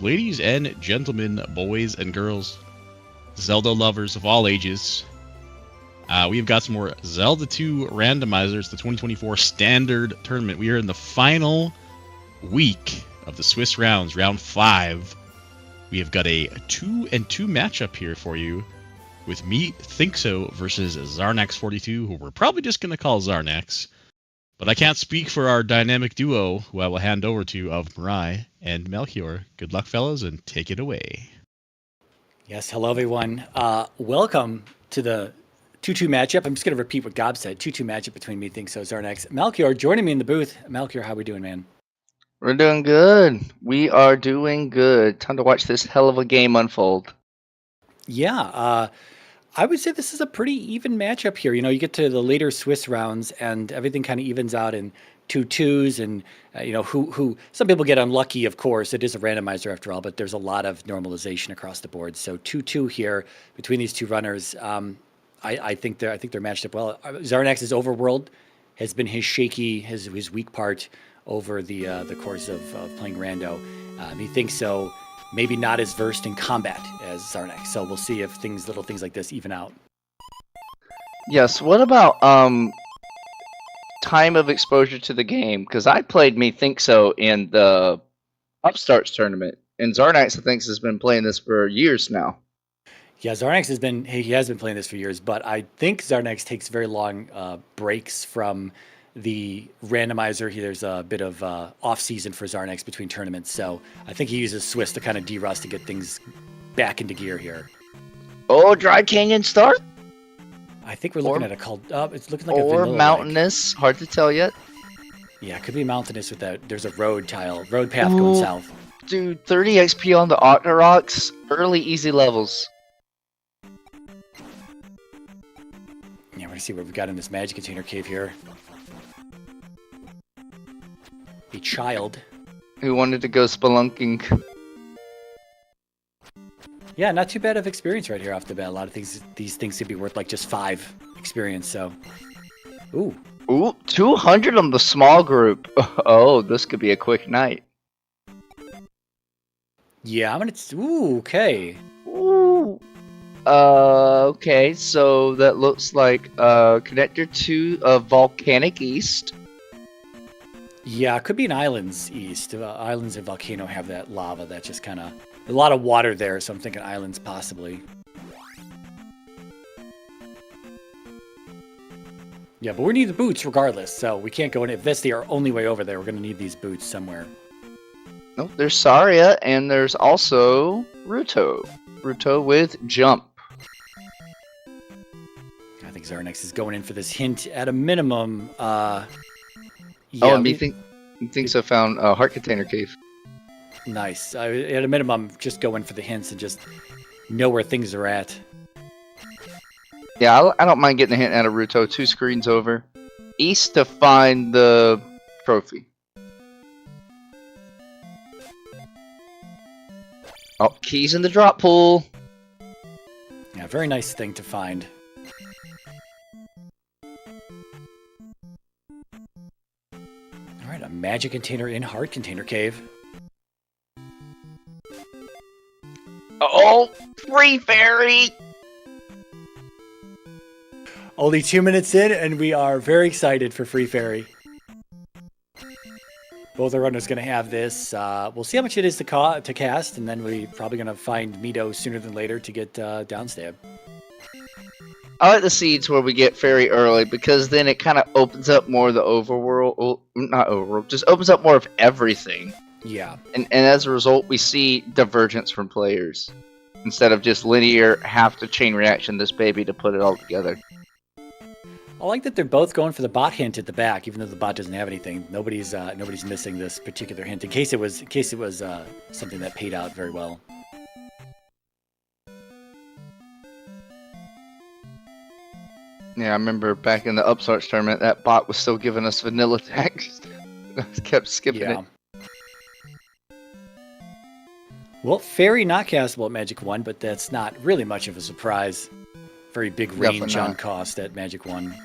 ladies and gentlemen, boys and girls, Zelda lovers of all ages, we've got some more Zelda 2 Randomizers, the 2024 Standard Tournament. We are in the final week of the Swiss rounds, round 5. We have got a 2-2 matchup here for you with methinkso versus Xarnax42, who we're probably just going to call Xarnax. But I can't speak for our dynamic duo, who I will hand over to, of Mirai and Melchior. Good luck, fellas, and take it away. Yes, hello, everyone. Welcome to the 2-2 matchup. I'm just going to repeat what Gob said. 2-2 matchup between methinkso and Xarnax. Melchior joining me in the booth. Melchior, how we doing, man? We're doing good. We are doing good. Time to watch this hell of a game unfold. Yeah, I would say this is a pretty even matchup here. You know, you get to the later Swiss rounds and everything kind of evens out in 2-2s, and you know, who some people get unlucky, of course. It is a randomizer after all, but there's a lot of normalization across the board. So 2-2 here between these two runners. I think they're matched up well. Xarnax's overworld has been his his weak part over the course of playing rando. Methinkso maybe not as versed in combat as Xarnax, so we'll see if little things like this even out. Yes. What about time of exposure to the game? Because I played methinkso in the Upstarts tournament, and Xarnax I think has been playing this for years now. Yeah, Xarnax has been playing this for years, but I think Xarnax takes very long breaks from the randomizer. There's a bit of off season for Xarnax between tournaments, so I think he uses Swiss to kind of de-rust to get things back into gear here. Oh, dry canyon start? I think we're looking at a called. It's looking like a or vanilla mountainous. Hard to tell yet. Yeah, it could be mountainous with that. There's a road path going south. Dude, 30 XP on the Octoroks. Early easy levels. Yeah, we're gonna see what we've got in this magic container cave here. A child who wanted to go spelunking. Yeah, not too bad of experience right here off the bat. A lot of these things could be worth like just 5 experience. So, ooh, 200 on the small group. Oh, this could be a quick night. Yeah, I'm gonna. Ooh, okay. Ooh. Okay, so that looks like connector to Volcanic East. Yeah, it could be an islands east. Islands and volcano have that lava that just kind of a lot of water there, so I'm thinking islands possibly. Yeah, but we need the boots regardless, so we can't go in. If that's the only way over there, we're going to need these boots somewhere. Oh, there's Saria, and there's also Ruto. Ruto with jump. I think Xarnax is going in for this hint at a minimum. Yeah, oh, and methinkso found a heart container cave. Nice. At a minimum, just go in for the hints and just know where things are at. Yeah, I don't mind getting a hint out of Ruto. 2 screens over. East to find the trophy. Oh, keys in the drop pool. Yeah, very nice thing to find. Alright, a magic container in heart container cave. Oh, free fairy! Only 2 minutes in, and we are very excited for free fairy. Both our runners going to have this. We'll see how much it is to cast, and then we're probably going to find Mito sooner than later to get downstab. I like the seeds where we get fairy early, because then it kind of opens up more of the overworld. Well, not overworld, just opens up more of everything. Yeah. And as a result, we see divergence from players. Instead of just linear, have to chain reaction this baby to put it all together. I like that they're both going for the bot hint at the back, even though the bot doesn't have anything. Nobody's missing this particular hint in case it was something that paid out very well. Yeah, I remember back in the Upstarts tournament, that bot was still giving us vanilla text. Kept skipping it. Well, fairy not castable at Magic 1, but that's not really much of a surprise. Very big range on cost at Magic 1.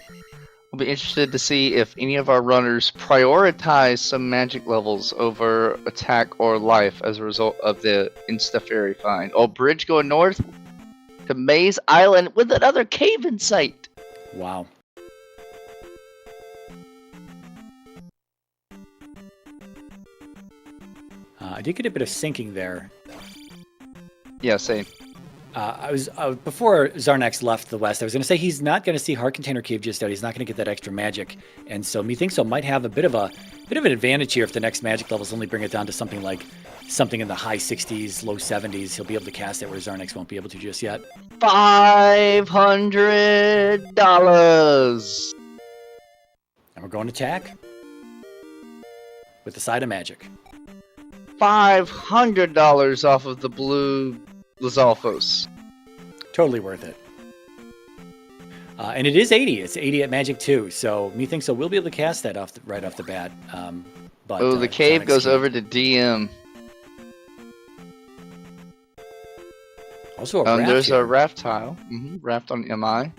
We'll be interested to see if any of our runners prioritize some magic levels over attack or life as a result of the Insta Fairy find. Oh, bridge going north to Maze Island with another cave in sight. Wow. I did get a bit of sinking there. Yeah, same. I was before Xarnax left the west. I was going to say he's not going to see Heart Container Cave just yet. He's not going to get that extra magic, and so methinkso might have a bit of an advantage here if the next magic levels only bring it down to something in the high 60s, low 70s. He'll be able to cast it where Xarnax won't be able to just yet. $500. And we're going to attack with the side of magic. $500 off of the blue Lizalfos. Totally worth it. And it is 80. It's 80 at Magic 2, so methinkso will be able to cast that right off the bat. But the cave goes over to DM. Also a raft there's here. a raft tile. Raft on MI.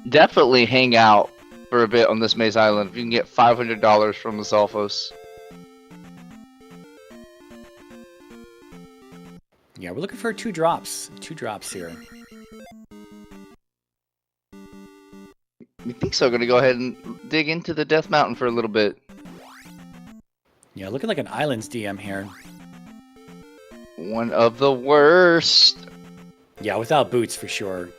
Definitely hang out for a bit on this Maze Island if you can get $500 from Lizalfos. Yeah, we're looking for 2 drops. 2 drops here. methinkso going to go ahead and dig into the Death Mountain for a little bit. Yeah, looking like an Islands DM here. One of the worst. Yeah, without boots for sure.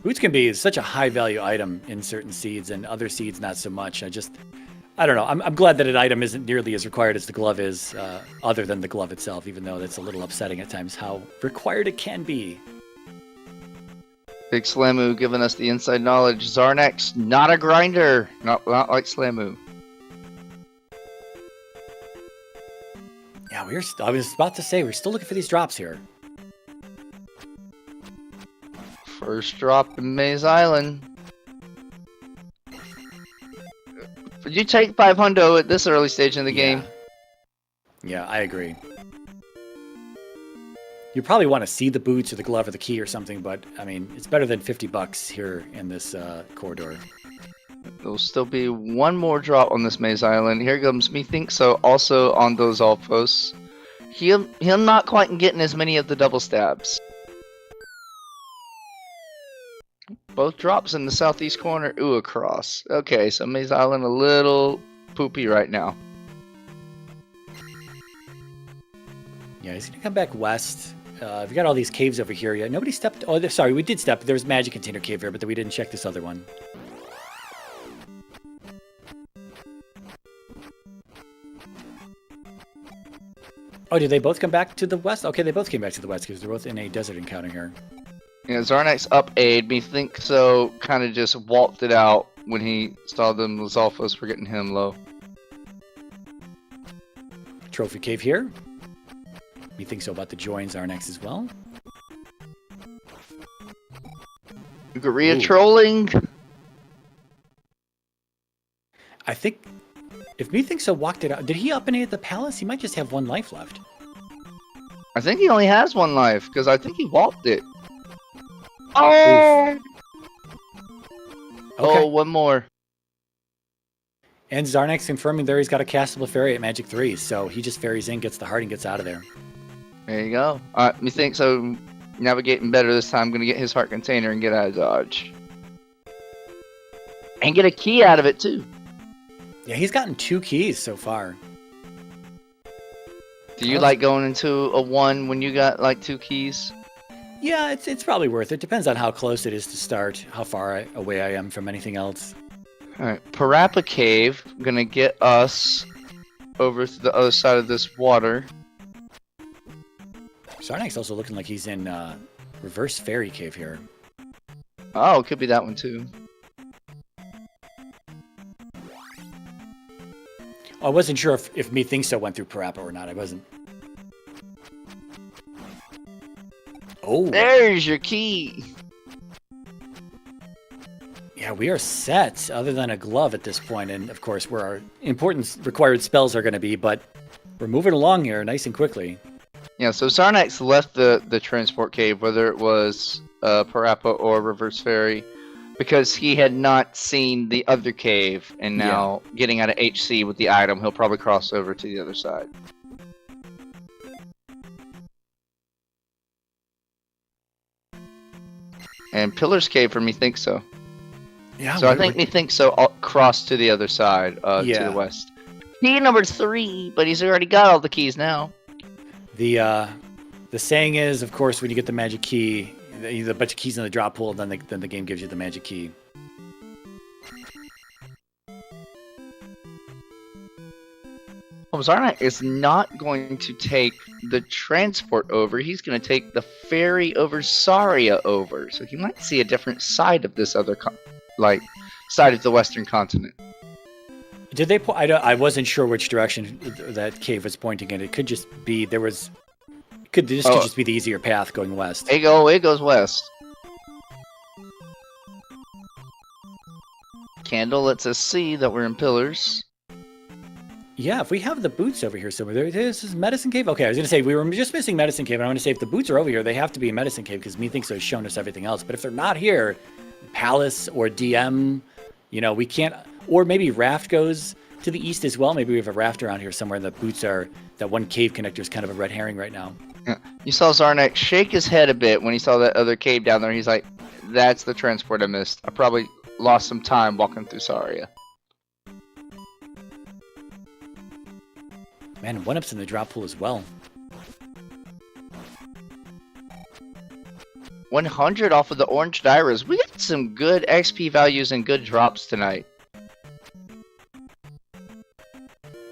Boots can be such a high value item in certain seeds and other seeds not so much. I don't know. I'm glad that an item isn't nearly as required as the glove is, other than the glove itself, even though that's a little upsetting at times how required it can be. Big Slamu giving us the inside knowledge. Xarnax, not a grinder. Not like Slamu. Yeah, I was about to say, we're still looking for these drops here. First drop in Maze Island. Would you take 500 at this early stage in the game? Yeah, I agree. You probably want to see the boots or the glove or the key or something, but I mean, it's better than $50 here in this corridor. There'll still be one more drop on this Maze Island. Here comes methinkso also on those Alphos. He'll not quite getting as many of the double stabs. Both drops in the southeast corner. Ooh, across. Okay, so Maze Island a little poopy right now. Yeah, he's gonna come back west. We've got all these caves over here. Yeah, nobody stepped. Oh, sorry, we did step. There's Magic Container Cave here, but we didn't check this other one. Oh, did they both come back to the west? Okay, they both came back to the west because they're both in a desert encounter here. Yeah, Xarnax up aid. methinkso kind of just walked it out when he saw them Lizalfos were getting him low. Trophy cave here. methinkso about to join Xarnax as well. Ugaria trolling. I think if methinkso walked it out, did he up and at the palace? He might just have 1 life left. I think he only has 1 life because I think he walked it. Oh! Okay. Oh, 1 more. And Xarnax confirming there he's got a castable fairy at Magic 3, so he just fairies in, gets the heart, and gets out of there. There you go. Alright, methinkso navigating better this time. Gonna get his heart container and get out of dodge. And get a key out of it too. Yeah, he's gotten 2 keys so far. Do you like going into a 1 when you got like 2 keys? Yeah, it's probably worth it. Depends on how close it is to start, how far away I am from anything else. Alright, Parappa Cave. Gonna get us over to the other side of this water. Xarnax also looking like he's in reverse fairy cave here. Oh, it could be that one too. I wasn't sure if methinkso went through Parappa or not. I wasn't. Oh, There's your key. yeah, we are set, other than a glove at this point, and of course where our important required spells are going to be, but we're moving along here nice and quickly. Yeah, so Xarnax left the transport cave, whether it was Parappa or Reverse Ferry, because he had not seen the other cave, and now getting out of HC with the item, he'll probably cross over to the other side. And Pillar's Cave for methinkso. Yeah. So I think methinkso crossed to the other side, to the west. Key number 3, but he's already got all the keys now. The saying is, of course, when you get the magic key, you have a bunch of keys in the drop pool, then the game gives you the magic key. Xarnax is not going to take the transport over. He's going to take the ferry over Saria over. So he might see a different side of this other, side of the western continent. Did they? I wasn't sure which direction that cave was pointing in. It could just be this could just be the easier path going west. It goes west. Candle lets us see that we're in Pillars. Yeah, if we have the boots over here somewhere, this is Medicine Cave. Okay, I was going to say we were just missing Medicine Cave, and I want to say if the boots are over here, they have to be in Medicine Cave because methinkso has shown us everything else. But if they're not here, Palace or DM, we can't. Or maybe Raft goes to the east as well. Maybe we have a raft around here somewhere. And the boots are that one cave connector is kind of a red herring right now. Yeah. You saw Xarnax shake his head a bit when he saw that other cave down there. He's like, "That's the transport I missed. I probably lost some time walking through Saria." Man, 1-up's in the drop pool as well. 100 off of the orange Dyras. We got some good XP values and good drops tonight.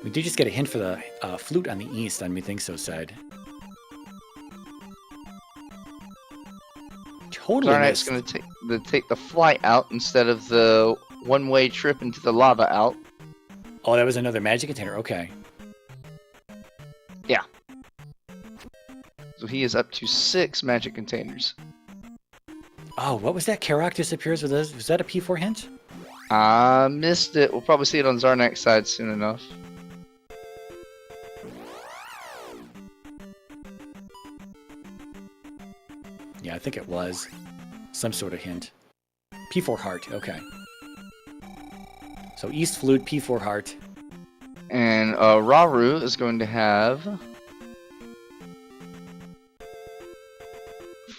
We do just get a hint for the flute on the east on methinkso's side. Totally Xarnax going to take the flight out instead of the one-way trip into the lava out. Oh, that was another magic container. Okay. Yeah. So he is up to 6 magic containers. Oh, what was that? Karok disappears with us. Was that a P4 hint? I missed it. We'll probably see it on Xarnax's side soon enough. Yeah, I think it was. Some sort of hint. P4 heart. Okay. So East Flute, P4 heart. And Raru is going to have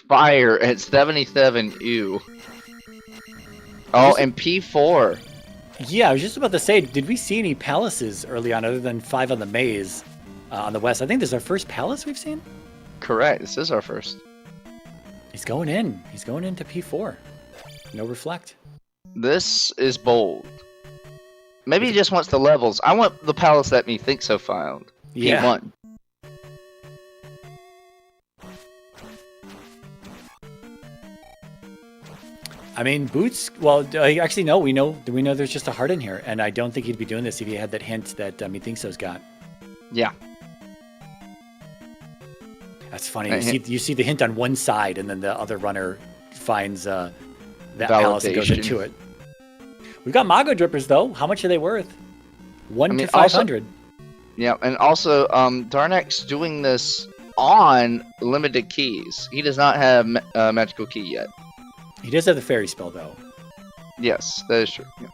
fire at 77. Ew. Oh, and P4. Yeah, I was just about to say, did we see any palaces early on other than 5 on the maze on the west? I think this is our first palace we've seen. Correct. This is our first. He's going in. He's going into P4. No reflect. This is bold. Maybe he just wants the levels. I want the palace that methinkso found. Yeah. P1. I mean, Boots. Well, actually, no. We know there's just a heart in here, and I don't think he'd be doing this if he had that hint that methinkso's got. Yeah. That's funny. You see the hint on one side, and then the other runner finds that palace and goes into it. We've got Mago Drippers, though. How much are they worth? 1 to 500. Yeah, and also, Xarnax doing this on limited keys. He does not have magical key yet. He does have the fairy spell, though. Yes, that is true. Yeah.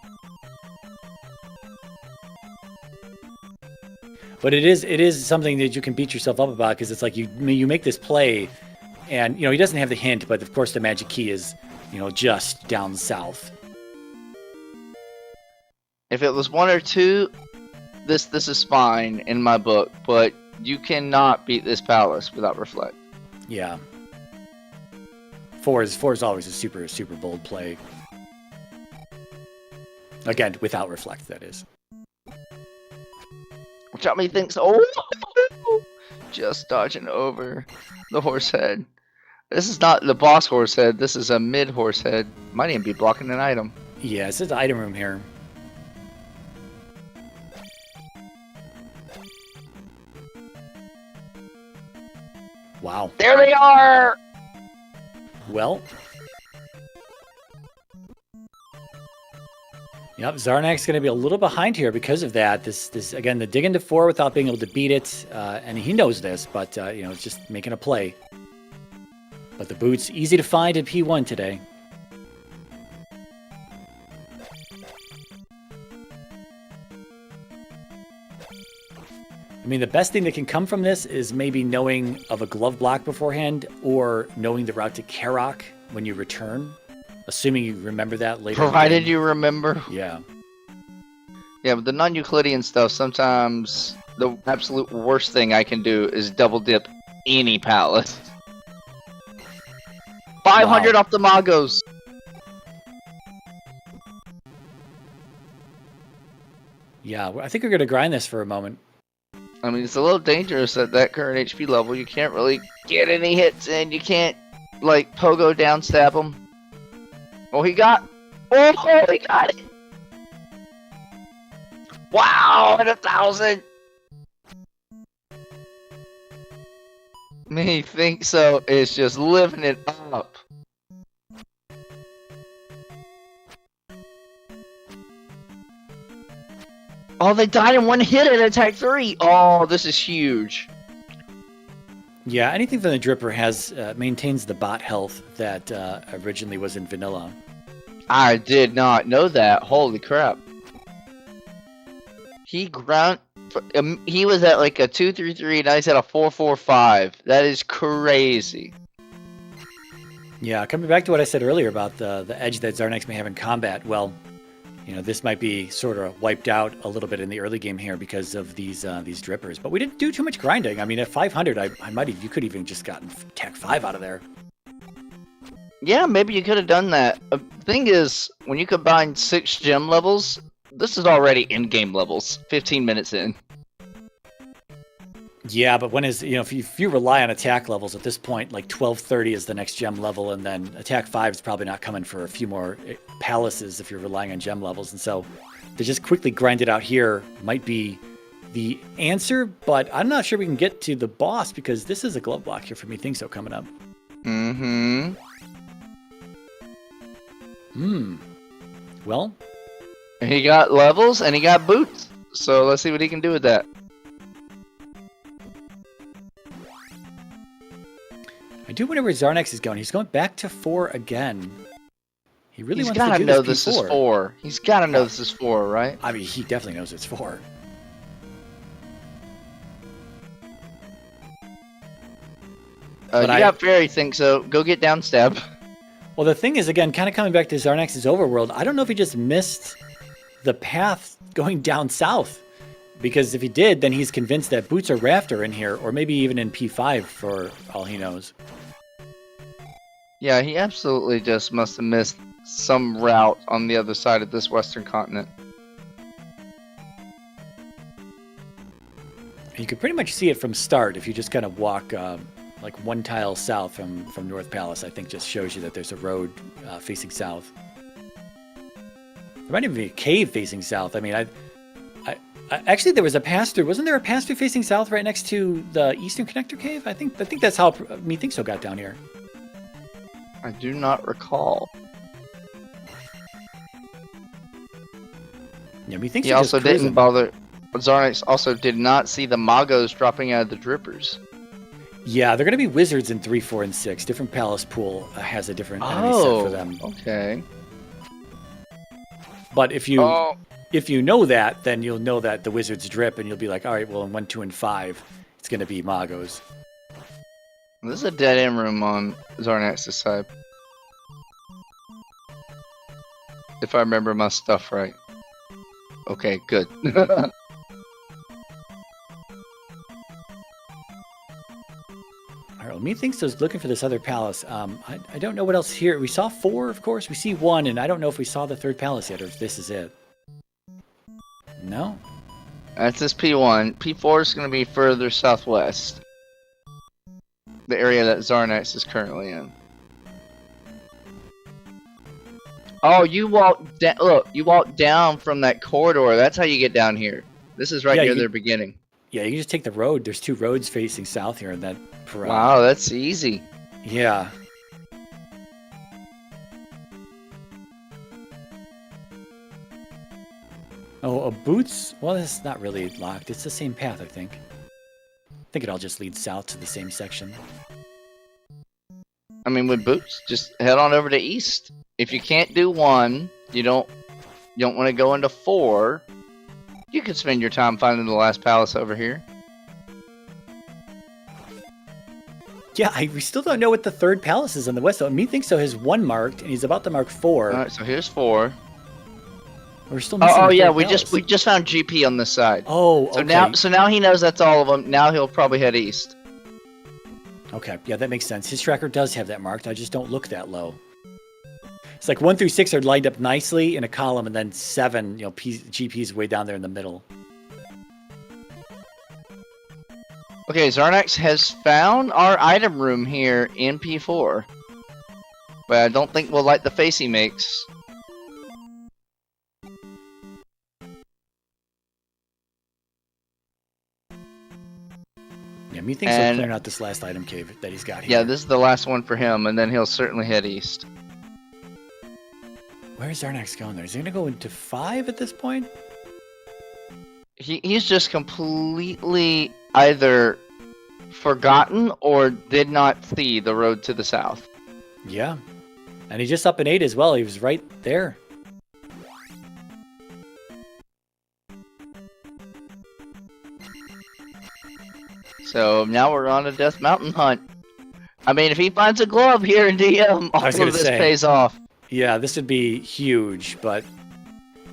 But it is something that you can beat yourself up about because it's like you make this play, and he doesn't have the hint, but of course the magic key is just down south. If it was 1 or 2, this is fine in my book, but you cannot beat this palace without reflect. Yeah. 4 is always a super bold play. Again, without reflect, that is. Which out methinkso. Oh, just dodging over the horse head. This is not the boss horse head. This is a mid horse head. Might even be blocking an item. Yeah, it's the item room here. Wow. There they are! Well, Yep, Xarnax going to be a little behind here because of that. This again, the dig into 4 without being able to beat it, and he knows this, but it's just making a play. But the boots easy to find in P1 today. I mean, the best thing that can come from this is maybe knowing of a glove block beforehand, or knowing the route to Karok when you return. Assuming you remember that later. Provided you remember. Yeah. Yeah, but the non-Euclidean stuff, sometimes the absolute worst thing I can do is double dip any palace. 500 off the Magos! Yeah, I think we're going to grind this for a moment. I mean, it's a little dangerous at that current HP level. You can't really get any hits in. You can't, like, pogo down stab him. Oh, he got it! Wow, at 1,000! Methinkso is just living it up. Oh, they died in one hit at attack 3! Oh, this is huge. Yeah, anything from the Dripper has maintains the bot health that originally was in vanilla. I did not know that. Holy crap. He was at like a 233 and now he's at a 445. That is crazy. Yeah, coming back to what I said earlier about the edge that Xarnax may have in combat, well, this might be sort of wiped out a little bit in the early game here because of these Drippers. But we didn't do too much grinding. I mean, at 500, you could even just gotten attack 5 out of there. Yeah, maybe you could have done that. The thing is, when you combine 6 gem levels, this is already in-game levels, 15 minutes in. Yeah, but if you rely on attack levels at this point, like 1230 is the next gem level, and then attack 5 is probably not coming for a few more palaces if you're relying on gem levels. And so to just quickly grind it out here might be the answer, but I'm not sure we can get to the boss because this is a glove block here for Methinkso coming up. Well, he got levels and he got boots, so let's see what he can do with that. I do wonder where Xarnax is going. He's going back to 4 again. He really He's wants gotta to do know this this is 4. He's gotta know this is 4, right? I mean, he definitely knows it's 4. You got Fairy Thinkso. Go get down stab. Well, the thing is, again, kind of coming back to Xarnax's overworld, I don't know if he just missed the path going down south. Because if he did, then he's convinced that boots are rafter in here, or maybe even in P5 for all he knows. Yeah, he absolutely just must have missed some route on the other side of this western continent. You could pretty much see it from start if you just kind of walk like one tile south from North Palace. I think just shows you that there's a road facing south. There might even be a cave facing south. I mean, actually, there was a pass-through. Wasn't there a pass-through facing south right next to the Eastern Connector Cave? I think that's how Methinkso got down here. I do not recall. Yeah, Methinkso he also didn't bother. Xarnax also did not see the Magos dropping out of the Drippers. Yeah, they're going to be wizards in 3, 4, and 6. Different Palace Pool has a different enemy set for them. Okay. But if you know that, then you'll know that the wizards drip, and you'll be like, all right, well, in 1, 2, and 5, it's going to be Magos. This is a dead end room on Xarnax's side. If I remember my stuff right. Okay, good. All right, well, Methinkso's looking for this other palace. I don't know what else here. We saw 4, of course. We see 1, and I don't know if we saw the 3rd palace yet, or if this is it. No? That's this P1. P4 is going to be further southwest. The area that Xarnax is currently in. Oh, you walk down. Look, you walk down from that corridor. That's how you get down here. This is right near their beginning. Yeah, you can just take the road. There's 2 roads facing south here in that parade. Wow, that's easy. Yeah. Oh, a boots? Well, it's not really locked. It's the same path, I think. I think it all just leads south to the same section. I mean, with boots, just head on over to east. If you can't do 1, you don't want to go into 4. You can spend your time finding the last palace over here. Yeah, we still don't know what the 3rd palace is on the west. So methinkso has 1 marked, and he's about to mark 4. All right, so here's 4. We're still missing Oh the yeah, 3rd we palace. just found GP on this side. Oh, okay. So now he knows that's all of them. Now he'll probably head east. Okay, yeah, that makes sense. His tracker does have that marked. I just don't look that low. It's like 1 through 6 are lined up nicely in a column, and then 7, GP's way down there in the middle. Okay, Xarnax has found our item room here in P4. But I don't think we'll like the face he makes. Yeah, methinkso clearing out this last item cave that he's got here. Yeah, this is the last one for him, and then he'll certainly head east. Where's Xarnax going there? Is he going to go into 5 at this point? He's just completely either forgotten or did not see the road to the south. Yeah. And he's just up in 8 as well. He was right there. So now we're on a Death Mountain hunt. I mean, if he finds a glove here in DM, all of this pays off. Yeah, this would be huge, but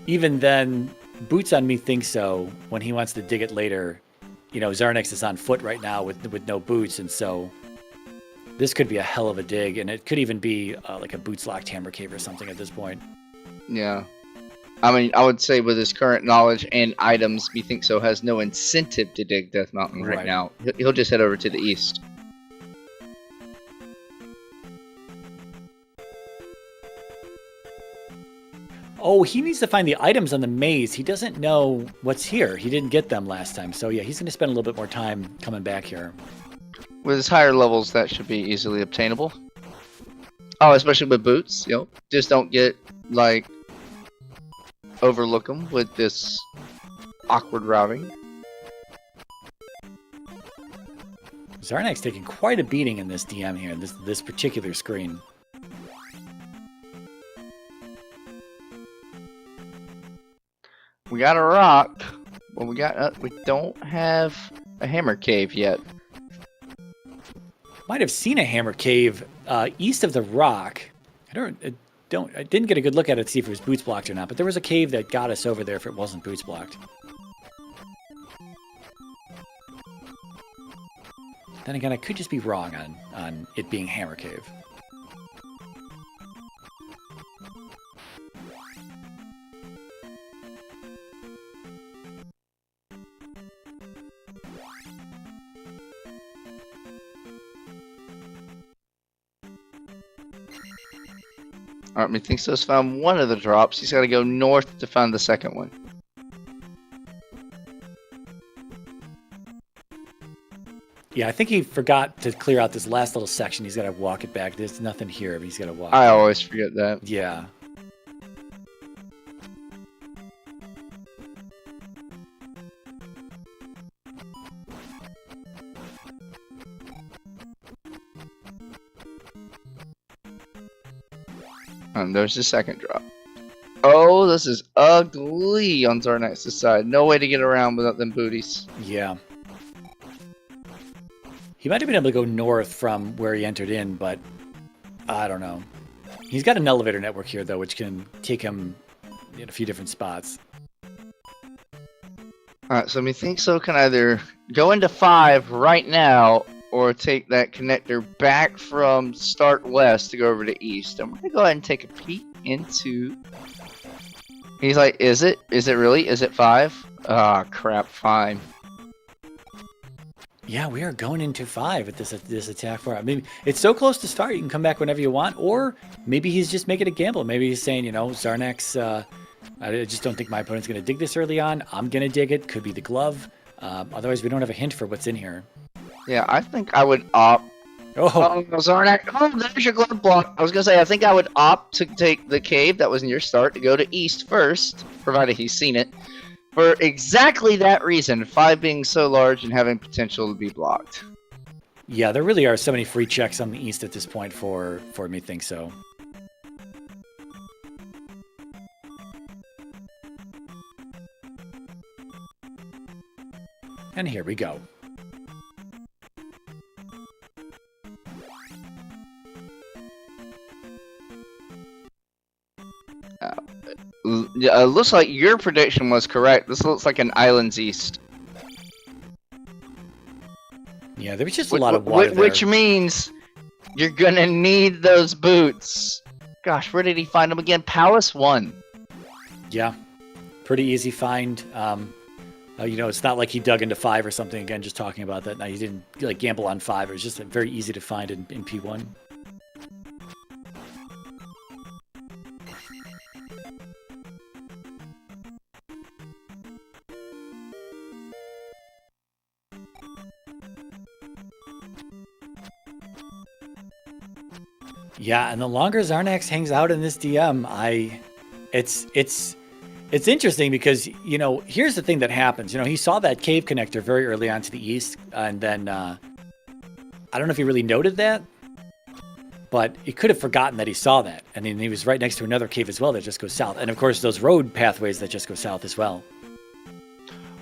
even then, boots on methinkso when he wants to dig it later. Xarnax is on foot right now with no boots, and so this could be a hell of a dig, and it could even be like a boots-locked hammer cave or something at this point. Yeah. I mean, I would say with his current knowledge and items, methinkso has no incentive to dig Death Mountain right now. He'll just head over to the east. Oh, he needs to find the items on the maze. He doesn't know what's here. He didn't get them last time. So yeah, he's going to spend a little bit more time coming back here. With his higher levels, that should be easily obtainable. Oh, especially with boots, just don't get, overlook them with this awkward routing. Xarnax taking quite a beating in this DM here, this particular screen. We got a rock, but we don't have a hammer cave yet. Might have seen a hammer cave east of the rock. I didn't get a good look at it to see if it was boots blocked or not, but there was a cave that got us over there if it wasn't boots blocked. Then again, I could just be wrong on it being hammer cave. Alright, methinkso's found one of the drops. He's got to go north to find the second one. Yeah, I think he forgot to clear out this last little section. He's got to walk it back. There's nothing here, but he's got to walk. I always forget that. Yeah. And there's the second drop. Oh, this is ugly on Xarnax's side. No way to get around without them booties. Yeah. He might have been able to go north from where he entered in, but I don't know. He's got an elevator network here, though, which can take him in a few different spots. Alright, so methinkso can either go into 5 right now, or take that connector back from start west to go over to east. I'm going to go ahead and take a peek into... He's like, is it? Is it really? Is it 5? Ah, crap, fine. Yeah, we are going into 5 at this attack for. I mean, it's so close to start, you can come back whenever you want, or maybe he's just making a gamble. Maybe he's saying, Xarnax, I just don't think my opponent's going to dig this early on. I'm going to dig it. Could be the glove. Otherwise, we don't have a hint for what's in here. Yeah, I think I would opt... Oh, Xarnax. Oh, there's your glove block. I was going to say, I think I would opt to take the cave that was in your start to go to east first, provided he's seen it. For exactly that reason, 5 being so large and having potential to be blocked. Yeah, there really are so many free checks on the east at this point for methinkso. And here we go. Looks like your prediction was correct. This looks like an islands east. Yeah, there was just a lot of water Which there. means you're gonna need those boots. Gosh, where did he find them again? Palace 1. Yeah, pretty easy find. You know, it's not like he dug into 5 or something. Again, just talking about that. Now, he didn't like gamble on 5. It was just very easy to find in P1. Yeah, and the longer Xarnax hangs out in this DM, it's interesting because, you know, here's the thing that happens. You know, he saw that cave connector very early on to the east, and then I don't know if he really noted that, but he could have forgotten that he saw that. And then he was right next to another cave as well that just goes south. And of course, those road pathways that just go south as well.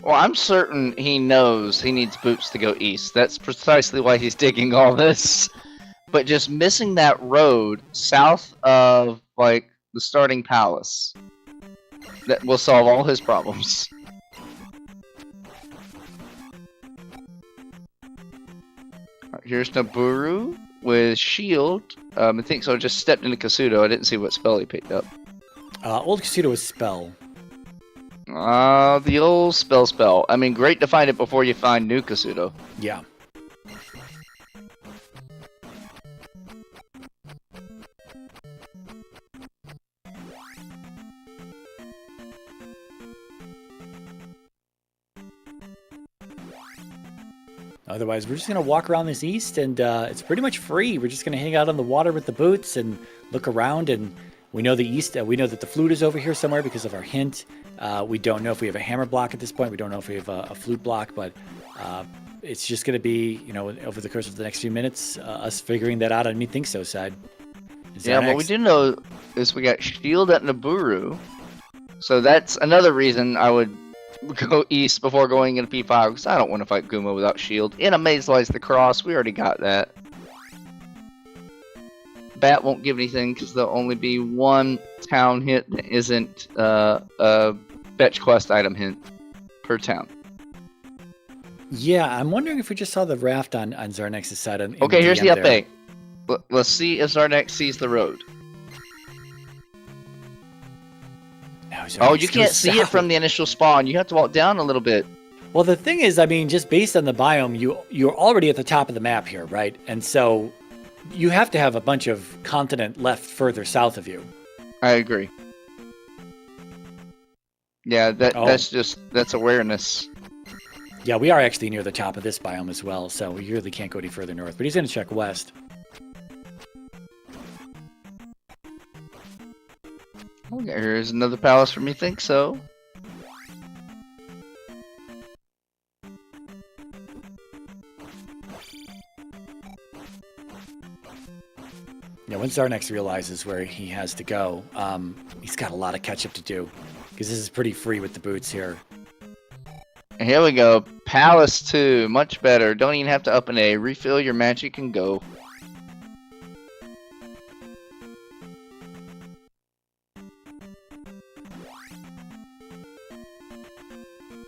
Well, I'm certain he knows he needs boots to go east. That's precisely why he's digging all this. But just missing that road south of, like, the starting palace, that will solve all his problems. Right, here's Naburu with shield. I think so. Just stepped into Kasuto. I didn't see what spell he picked up. Old Kasuto was spell. The old spell. I mean, great to find it before you find new Kasuto. Yeah. Otherwise, we're just going to walk around this east, and it's pretty much free. We're just going to hang out on the water with the boots and look around, and we know the east. We know that the flute is over here somewhere because of our hint. We don't know if we have a hammer block at this point. We don't know if we have a flute block, but it's just going to be, you know, over the course of the next few minutes, us figuring that out on methinkso side. Yeah, what we do know is we got shield at Naburu, so that's another reason I would go east before going into P5, because I don't want to fight Guma without shield. In a Maze Lies the Cross, we already got that. Bat won't give anything because there'll only be one town hit that isn't a fetch quest item hint per town. Yeah, I'm wondering if we just saw the raft on Xarnax's side. Okay, here's the update. Let's see if Xarnax sees the road. Oh, you can't see it from the initial spawn. You have to walk down a little bit. Well, the thing is, I mean, just based on the biome, you're already at the top of the map here, right? And so you have to have a bunch of continent left further south of you. I agree. Yeah, that's awareness. Yeah, we are actually near the top of this biome as well, so we really can't go any further north. But he's going to check west. Okay, here's another palace for methinkso. Yeah, once Xarnax realizes where he has to go, he's got a lot of catch-up to do, because this is pretty free with the boots here. Here we go. Palace 2. Much better. Don't even have to up an A. Refill your magic and go.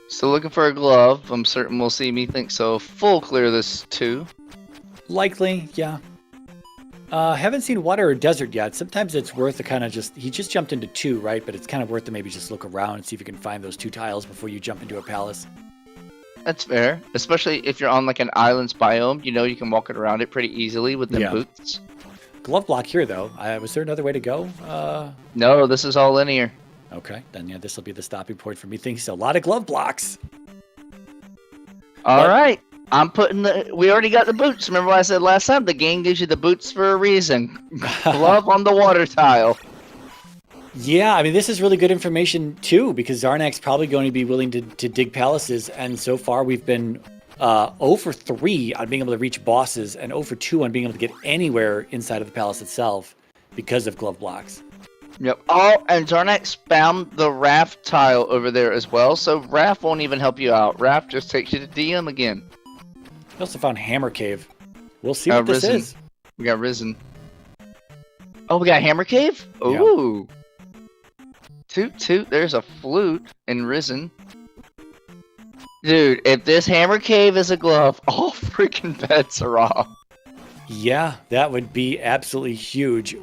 Still looking for a glove. I'm certain we'll see methinkso full clear this 2. Likely, yeah. Haven't seen water or desert yet. Sometimes it's worth to kind of he just jumped into 2, right? But it's kind of worth to maybe just look around and see if you can find those 2 tiles before you jump into a palace. That's fair. Especially if you're on like an island's biome, you know you can walk it around it pretty easily with them boots. Glove block here, though. Was there another way to go? No, this is all linear. Okay, then yeah, this will be the stopping point for me. Thinking a lot of glove blocks. All right. I'm putting we already got the boots. Remember what I said last time? The game gives you the boots for a reason. Glove on the water tile. Yeah, I mean, this is really good information too, because Xarnax probably going to be willing to dig palaces, and so far we've been 0 for 3 on being able to reach bosses, and 0 for 2 on being able to get anywhere inside of the palace itself because of glove blocks. Yep. Oh, and Xarnax found the raft tile over there as well, so raft won't even help you out. Raft just takes you to DM again. We also found Hammer Cave. We'll see what this Risen. is. We got Risen. Oh, we got Hammer Cave? Ooh. Yeah. Toot toot, there's a flute in Risen. Dude, if this Hammer Cave is a glove, all freaking bets are off. Yeah, that would be absolutely huge.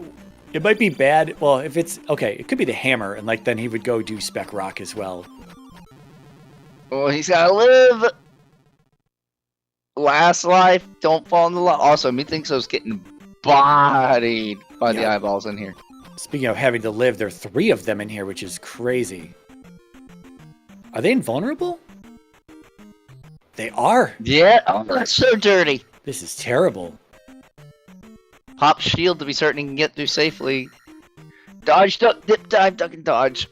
It might be bad. Well, if it's okay, it could be the hammer, and like then he would go do Spec Rock as well. Well, he's gotta live. Last life, don't fall in the lot. Also, methinkso's getting bodied by the eyeballs in here. Speaking of having to live, there are 3 of them in here, which is crazy. Are they invulnerable? They are. Yeah. Oh, that's so dirty. This is terrible. Pop shield to be certain he can get through safely. Dodge, duck, dip, dive, duck, and dodge.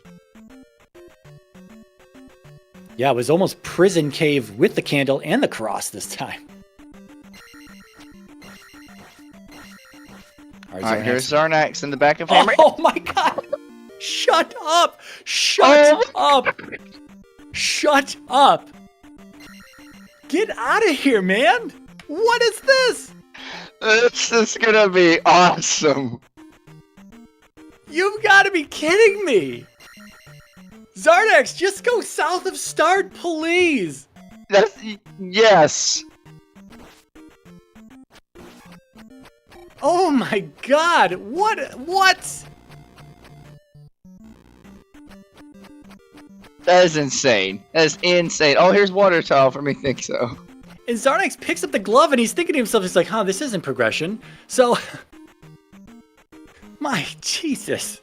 Yeah, it was almost prison cave with the candle and the cross this time. Alright, here's Xarnax in the back of Hammer. Oh my god! Shut up! Shut up! Shut up! Get out of here, man! What is this? This is gonna be awesome. You've got to be kidding me! Xarnax, just go south of Start, please! Yes. Oh my god! What? That is insane. That is insane. Oh, here's water tile for methinkso. And Xarnax picks up the glove and he's thinking to himself, he's like, huh, this isn't progression. So, my Jesus.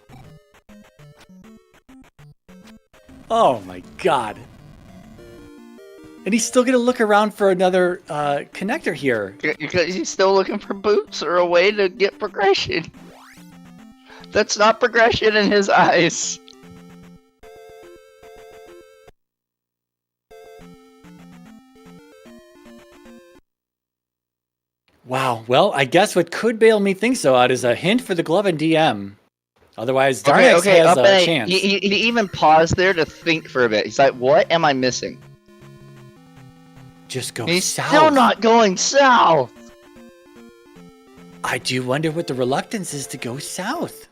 Oh my god. And he's still gonna look around for another connector here. Because he's still looking for boots or a way to get progression. That's not progression in his eyes. Wow. Well, I guess what could bail methinkso out is a hint for the glove and DM. Otherwise, Xarnax has a chance. He even paused there to think for a bit. He's like, what am I missing? Just go He's south. still not going south. I do wonder what the reluctance is to go south.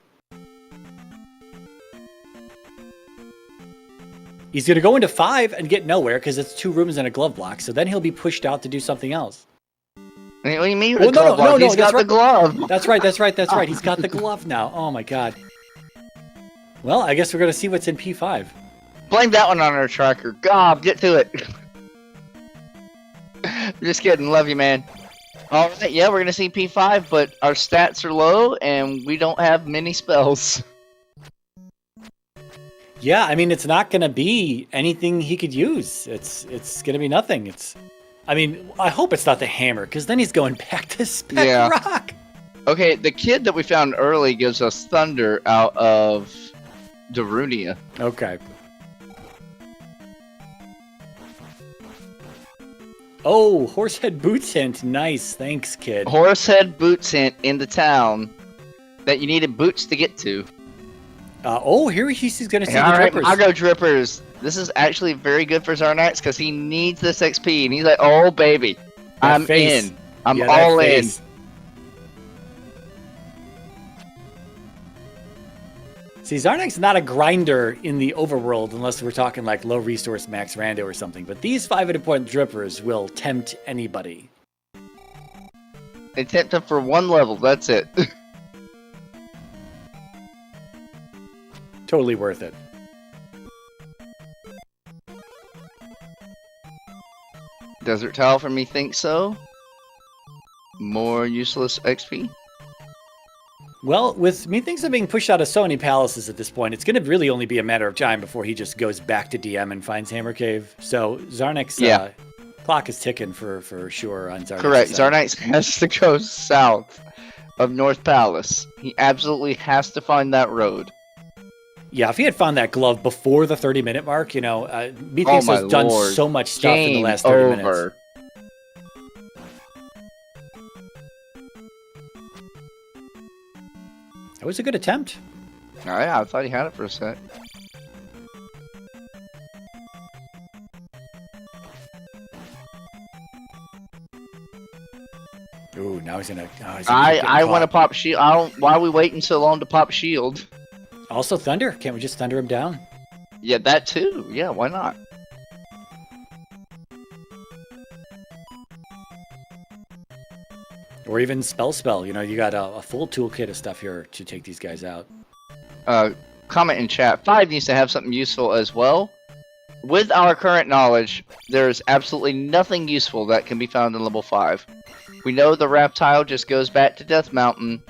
He's going to go into 5 and get nowhere because it's 2 rooms and a glove block. So then he'll be pushed out to do something else. What do you mean with the glove block? He's got the glove. That's right. He's got the glove now. Oh my god. Well, I guess we're going to see what's in P5. Blame that one on our tracker. God, get to it. Just kidding. Love you, man. Alright, yeah, we're going to see P5, but our stats are low and we don't have many spells. Yeah, I mean, it's not going to be anything he could use. It's going to be nothing. I mean, I hope it's not the hammer, because then he's going back to Spec Rock. Okay, the kid that we found early gives us thunder out of Darunia. Okay. Oh, Horsehead Boots hint. Nice. Thanks, kid. Horsehead Boots hint in the town that you needed boots to get to. Here he's going to see the Alright, drippers. I'll go drippers. This is actually very good for Xarnax because he needs this XP. And he's like, oh, baby. I'm in. I'm all in. See, Xarnax is not a grinder in the overworld unless we're talking like low resource max rando or something. But these 500 point drippers will tempt anybody. They tempt him for 1 level. That's it. Totally worth it. Desert tile for methinkso. More useless XP. Well, with methinkso being pushed out of so many palaces at this point, it's going to really only be a matter of time before he just goes back to DM and finds Hammer Cave. So Xarnax clock is ticking for sure on Xarnax. Correct. Xarnax has to go south of North Palace. He absolutely has to find that road. Yeah, if he had found that glove before the 30-minute mark, you know, Oh methinkso's my done lord. so much stuff in the Game last 30 minutes. over. That was a good attempt. Alright, I thought he had it for a sec. Ooh, now he's gonna. I want to pop shield. I don't. Why are we waiting so long to pop shield? Also, thunder. Can't we just thunder him down? Yeah, that too. Yeah, why not? Or even spell. You know, you got a full toolkit of stuff here to take these guys out. Comment in chat. 5 needs to have something useful as well. With our current knowledge, there's absolutely nothing useful that can be found in level 5. We know the raft tile just goes back to Death Mountain.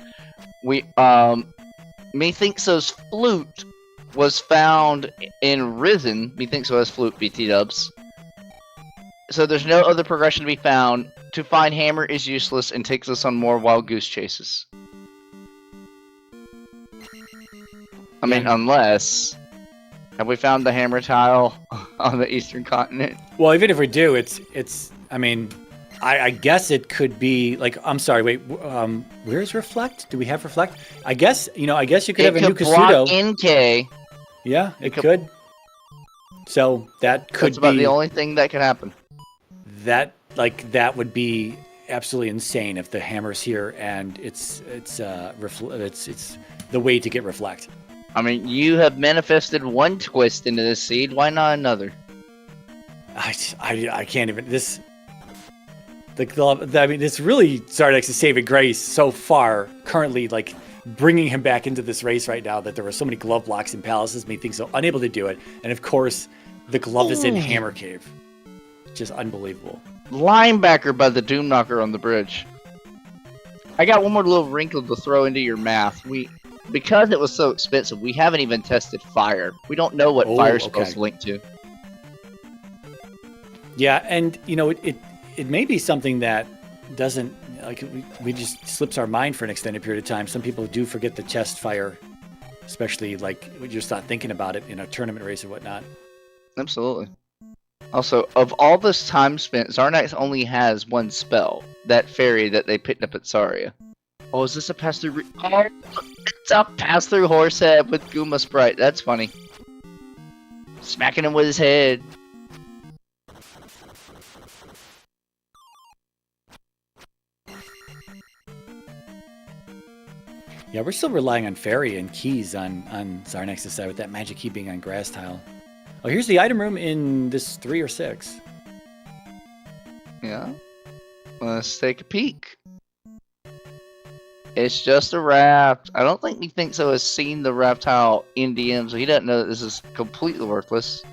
Methinkso's flute was found in Risen. Methinkso has flute, BT dubs. So there's no other progression to be found. To find hammer is useless and takes us on more wild goose chases. I mean, unless... Have we found the hammer tile on the eastern continent? Well, even if we do, it's. I mean, I guess it could be like. I'm sorry. Wait. Where's Reflect? Do we have Reflect? I guess you could have a new block Kasudo. NK. Yeah, it could. So that could That's about be the only thing that could happen. that. Like that would be absolutely insane if the hammer's here and it's the way to get Reflect. I mean, you have manifested one twist into this seed. Why not another? I can't even the glove. I mean, it's really Xarnax's saving grace so far. Currently, like bringing him back into this race right now. That there were so many glove blocks in palaces, methinkso unable to do it, and of course, the glove is in Hammer Cave. Just unbelievable. Linebacker by the Doom Knocker on the bridge. I got one more little wrinkle to throw into your math. Because it was so expensive, we haven't even tested fire. We don't know what fire spells link to. Yeah, and you know, it may be something that doesn't like we just slips our mind for an extended period of time. Some people do forget the chest fire, especially like we just not thinking about it in a tournament race or whatnot. Absolutely. Also, of all this time spent, Xarnax only has one spell. That fairy that they picked up at Saria. Oh, is this a pass-through? Oh, it's a pass-through horse head with Goomba Sprite. That's funny. Smacking him with his head. Yeah, we're still relying on fairy and keys on Xarnax's side with that magic key being on grass tile. Oh, here's the item room in this 3 or 6. Yeah. Let's take a peek. It's just a raft. I don't think Methinkso has seen the raft tile in DM, so he doesn't know that this is completely worthless.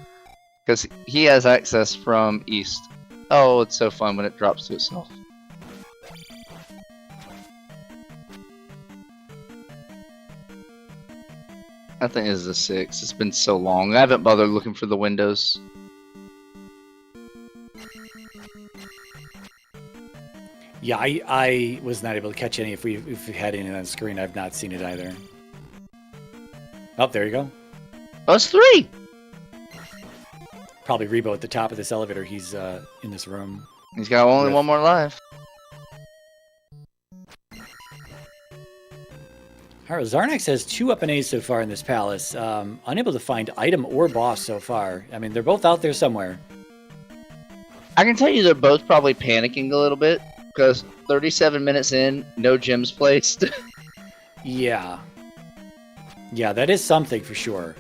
Because he has access from east. Oh, it's so fun when it drops to itself. I think this is a 6. It's been so long. I haven't bothered looking for the windows. Yeah, I was not able to catch any if we had any on the screen. I've not seen it either. Oh, there you go. Oh, it's 3! Probably Rebo at the top of this elevator. He's in this room. He's got only one more life. Alright, Xarnax has 2 up and A's so far in this palace. Unable to find item or boss so far. I mean, they're both out there somewhere. I can tell you they're both probably panicking a little bit. Because 37 minutes in, no gems placed. Yeah. Yeah, that is something for sure.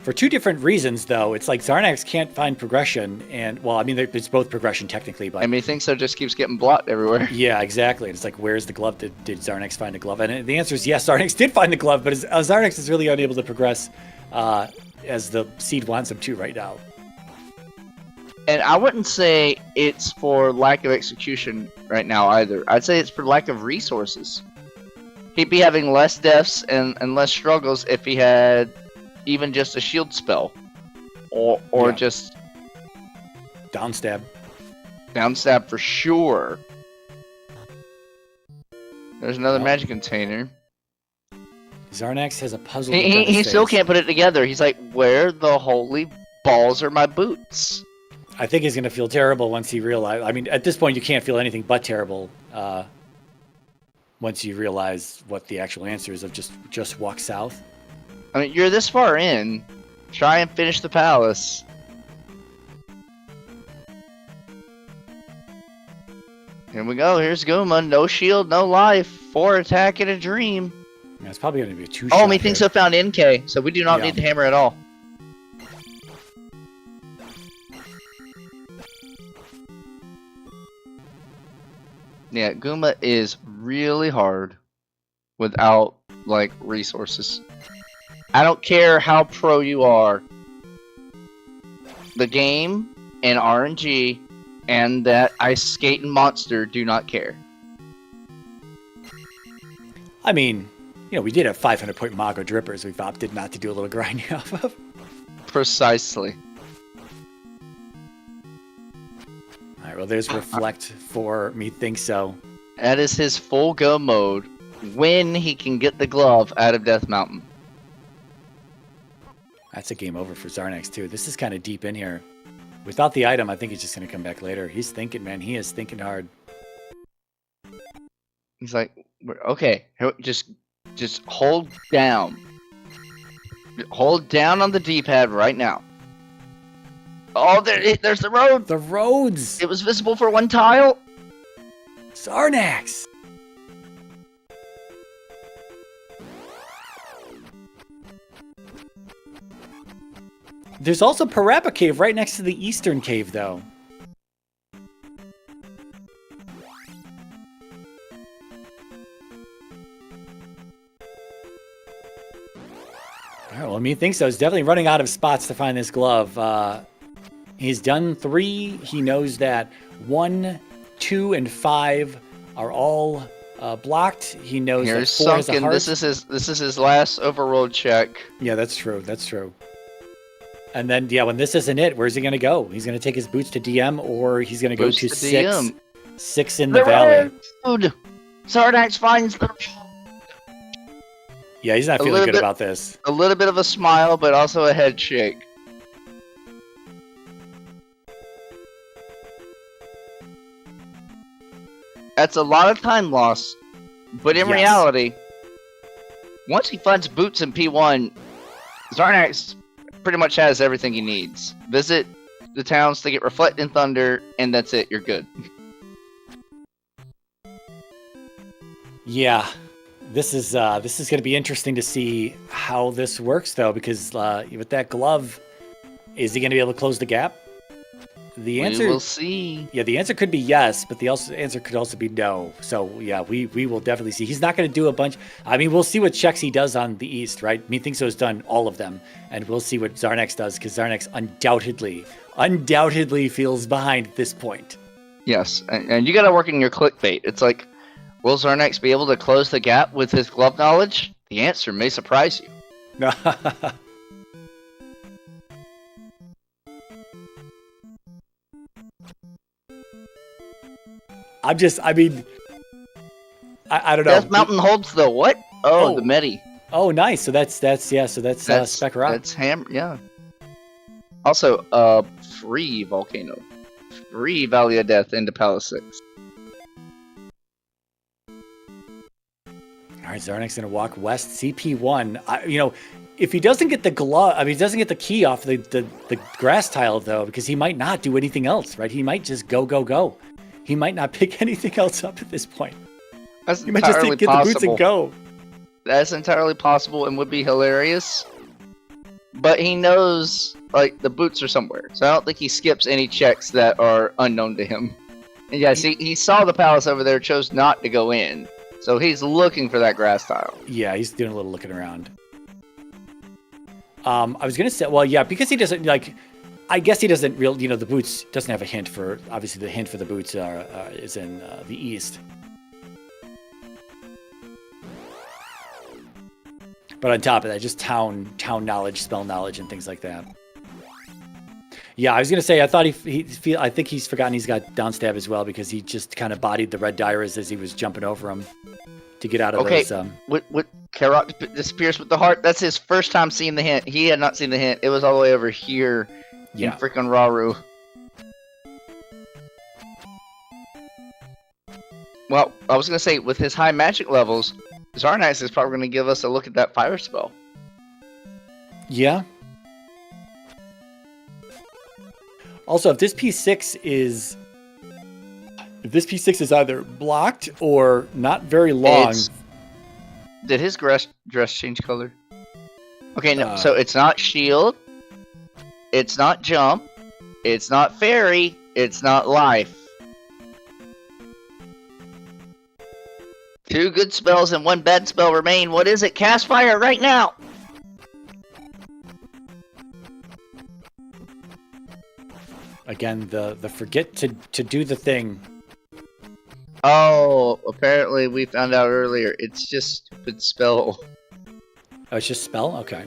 For 2 different reasons, though. It's like Xarnax can't find progression, and, well, I mean, it's both progression technically, but... I mean, Methinkso just keeps getting blocked everywhere. Yeah, exactly. It's like, where's the glove? Did Xarnax find a glove? And the answer is yes, Xarnax did find the glove, but Xarnax is really unable to progress as the seed wants him to right now. And I wouldn't say it's for lack of execution right now either. I'd say it's for lack of resources. He'd be having less deaths and less struggles if he had even just a shield spell. Or Yeah. just... Downstab. Downstab for sure. There's another Oh. magic container. Xarnax has a puzzle. He still can't put it together. He's like, where the holy balls are my boots? I think he's going to feel terrible once he realizes. I mean, at this point, you can't feel anything but terrible once you realize what the actual answer is of just walk south. I mean, you're this far in. Try and finish the palace. Here we go. Here's Guma. No shield, no life. 4 attack in a dream. Yeah, it's probably going to be a 2-shot. Oh, methinkso found NK, so we do not need the hammer at all. Yeah, Guma is really hard without, like, resources. I don't care how pro you are. The game and RNG and that ice skating monster do not care. I mean, you know, we did have 500-point Mago Drippers we've opted not to do a little grinding off of. Precisely. Alright, well, there's Reflect for methinkso. That is his full go mode when he can get the glove out of Death Mountain. That's a game over for Xarnax, too. This is kind of deep in here. Without the item, I think he's just going to come back later. He's thinking, man. He is thinking hard. He's like, okay, just hold down. Hold down on the D-pad right now. Oh, there's the road. The roads. It was visible for one tile. Xarnax. There's also Parappa Cave right next to the Eastern Cave, though. All right, well, methinkso is definitely running out of spots to find this glove. He's done 3. He knows that 1, 2, and 5 are all blocked. He knows that 4 has a heart. This is his last overworld check. Yeah, that's true. That's true. And then, yeah, when this isn't it, where's he going to go? He's going to take his boots to DM, or he's going to go to 6 in the valley. Road. Xarnax finds the road. Yeah, he's not feeling good about this. A little bit of a smile, but also a head shake. That's a lot of time lost, but in reality, once he finds boots in P1, Xarnax pretty much has everything he needs. Visit the towns to get Reflecting Thunder, and that's it. You're good. Yeah, this is going to be interesting to see how this works, though, because with that glove, is he going to be able to close the gap? The answer, we'll see. Yeah, the answer could be yes, but the answer could also be no. So yeah, we will definitely see. He's not going to do a bunch. I mean, we'll see what checks he does on the East, right? methinkso has done all of them, and we'll see what Xarnax does, because Xarnax undoubtedly feels behind at this point. Yes, and you got to work in your clickbait. It's like, will Xarnax be able to close the gap with his glove knowledge? The answer may surprise you. I don't know. Death Mountain holds the what? Oh, the Medi. Oh, nice. So that's Spec Rock. That's yeah. Also, free Volcano. Free Valley of Death into Palace 6. All right, Xarnax going to walk west, CP1. If he doesn't get the glove, he doesn't get the key off the grass tile, though, because he might not do anything else, right? He might just go. He might not pick anything else up at this point. That's he might just get the boots and go. That's entirely possible and would be hilarious. But he knows, like, the boots are somewhere. So I don't think he skips any checks that are unknown to him. And yes, he saw the palace over there, chose not to go in. So he's looking for that grass tile. Yeah, he's doing a little looking around. I was going to say, well, yeah, because he doesn't, like... I guess he doesn't the boots doesn't have a hint for, obviously the hint for the boots is in the East. But on top of that, just town knowledge, spell knowledge, and things like that. Yeah, I was gonna say I think he's forgotten he's got downstab as well, because he just kind of bodied the red Dairas as he was jumping over him to get out of Okay. those. What Carrot disappears with the heart. That's his first time seeing the hint. He had not seen the hint. It was all the way over here in freaking Rauru. Well, I was gonna say with his high magic levels, Xarnax is probably gonna give us a look at that fire spell. Yeah. Also, if this P6 is either blocked or not very long. Did his dress change color? Okay, no. So it's not shield. It's not jump. It's not fairy. It's not life. 2 good spells and 1 bad spell remain. What is it? Cast fire right now! Again, the forget to do the thing. Oh, apparently we found out earlier. It's just stupid spell. Oh, it's just spell? Okay.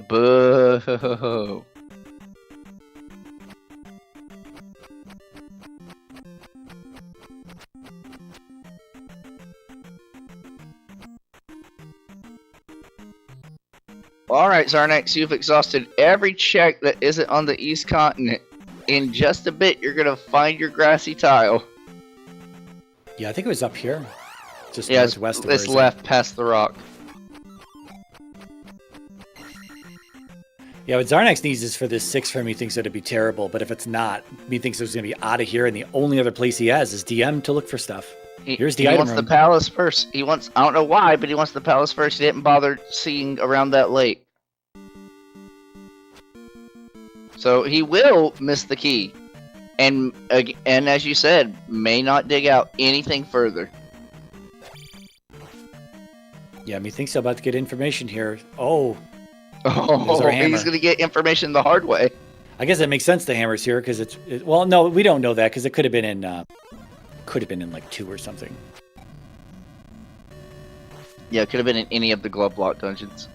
Boo. Alright, Xarnax, you've exhausted every check that isn't on the East Continent. In just a bit, you're gonna find your grassy tile. Yeah, I think it was up here. Just yeah, northwest of it's left past the rock. Yeah, what Xarnax needs is for this 6 for methinkso to be terrible, but if it's not, methinkso's going to be out of here, and the only other place he has is DM to look for stuff. Here's the item room. He wants the palace first. He wants, I don't know why, but he wants the palace first. He didn't bother seeing around that lake. So he will miss the key. And as you said, may not dig out anything further. Yeah, methinkso about to get information here. Oh, he's going to get information the hard way. I guess it makes sense the hammer's here because well, no, we don't know that because it could have been in like 2 or something. Yeah, it could have been in any of the glove block dungeons.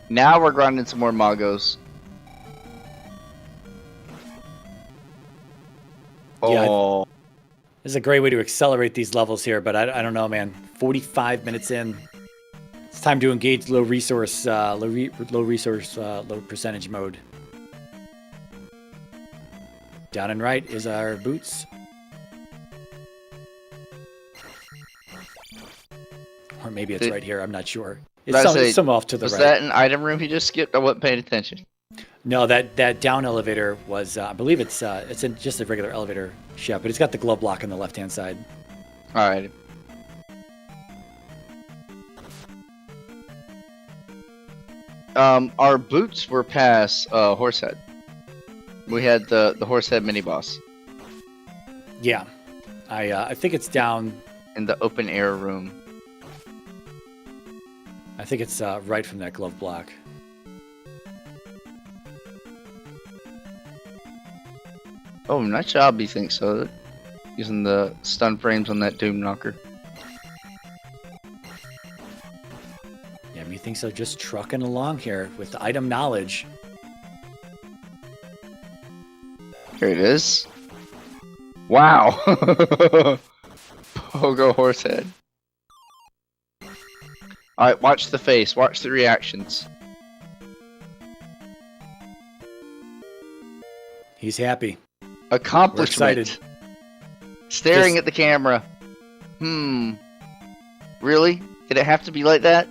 Now we're grinding some more Magos. Yeah, this is a great way to accelerate these levels here, but I don't know, man. 45 minutes in, it's time to engage low percentage mode. Down and right is our boots. Or maybe it's right here, I'm not sure. It's some off to the right. Was that an item room he just skipped? I wasn't paying attention. No, that down elevator was, I believe it's just a regular elevator shaft, but it's got the glove block on the left-hand side. Alright. Our boots were past Horsehead. We had the Horsehead mini-boss. Yeah. I think it's down... in the open air room. I think it's right from that glove block. Oh, nice job, methinkso. Using the stun frames on that Doom Knocker. Yeah, methinkso just trucking along here with the item knowledge. Here it is. Wow! Pogo Horsehead. Alright, watch the face. Watch the reactions. He's happy. Accomplishment. Staring at the camera. Really? Did it have to be like that?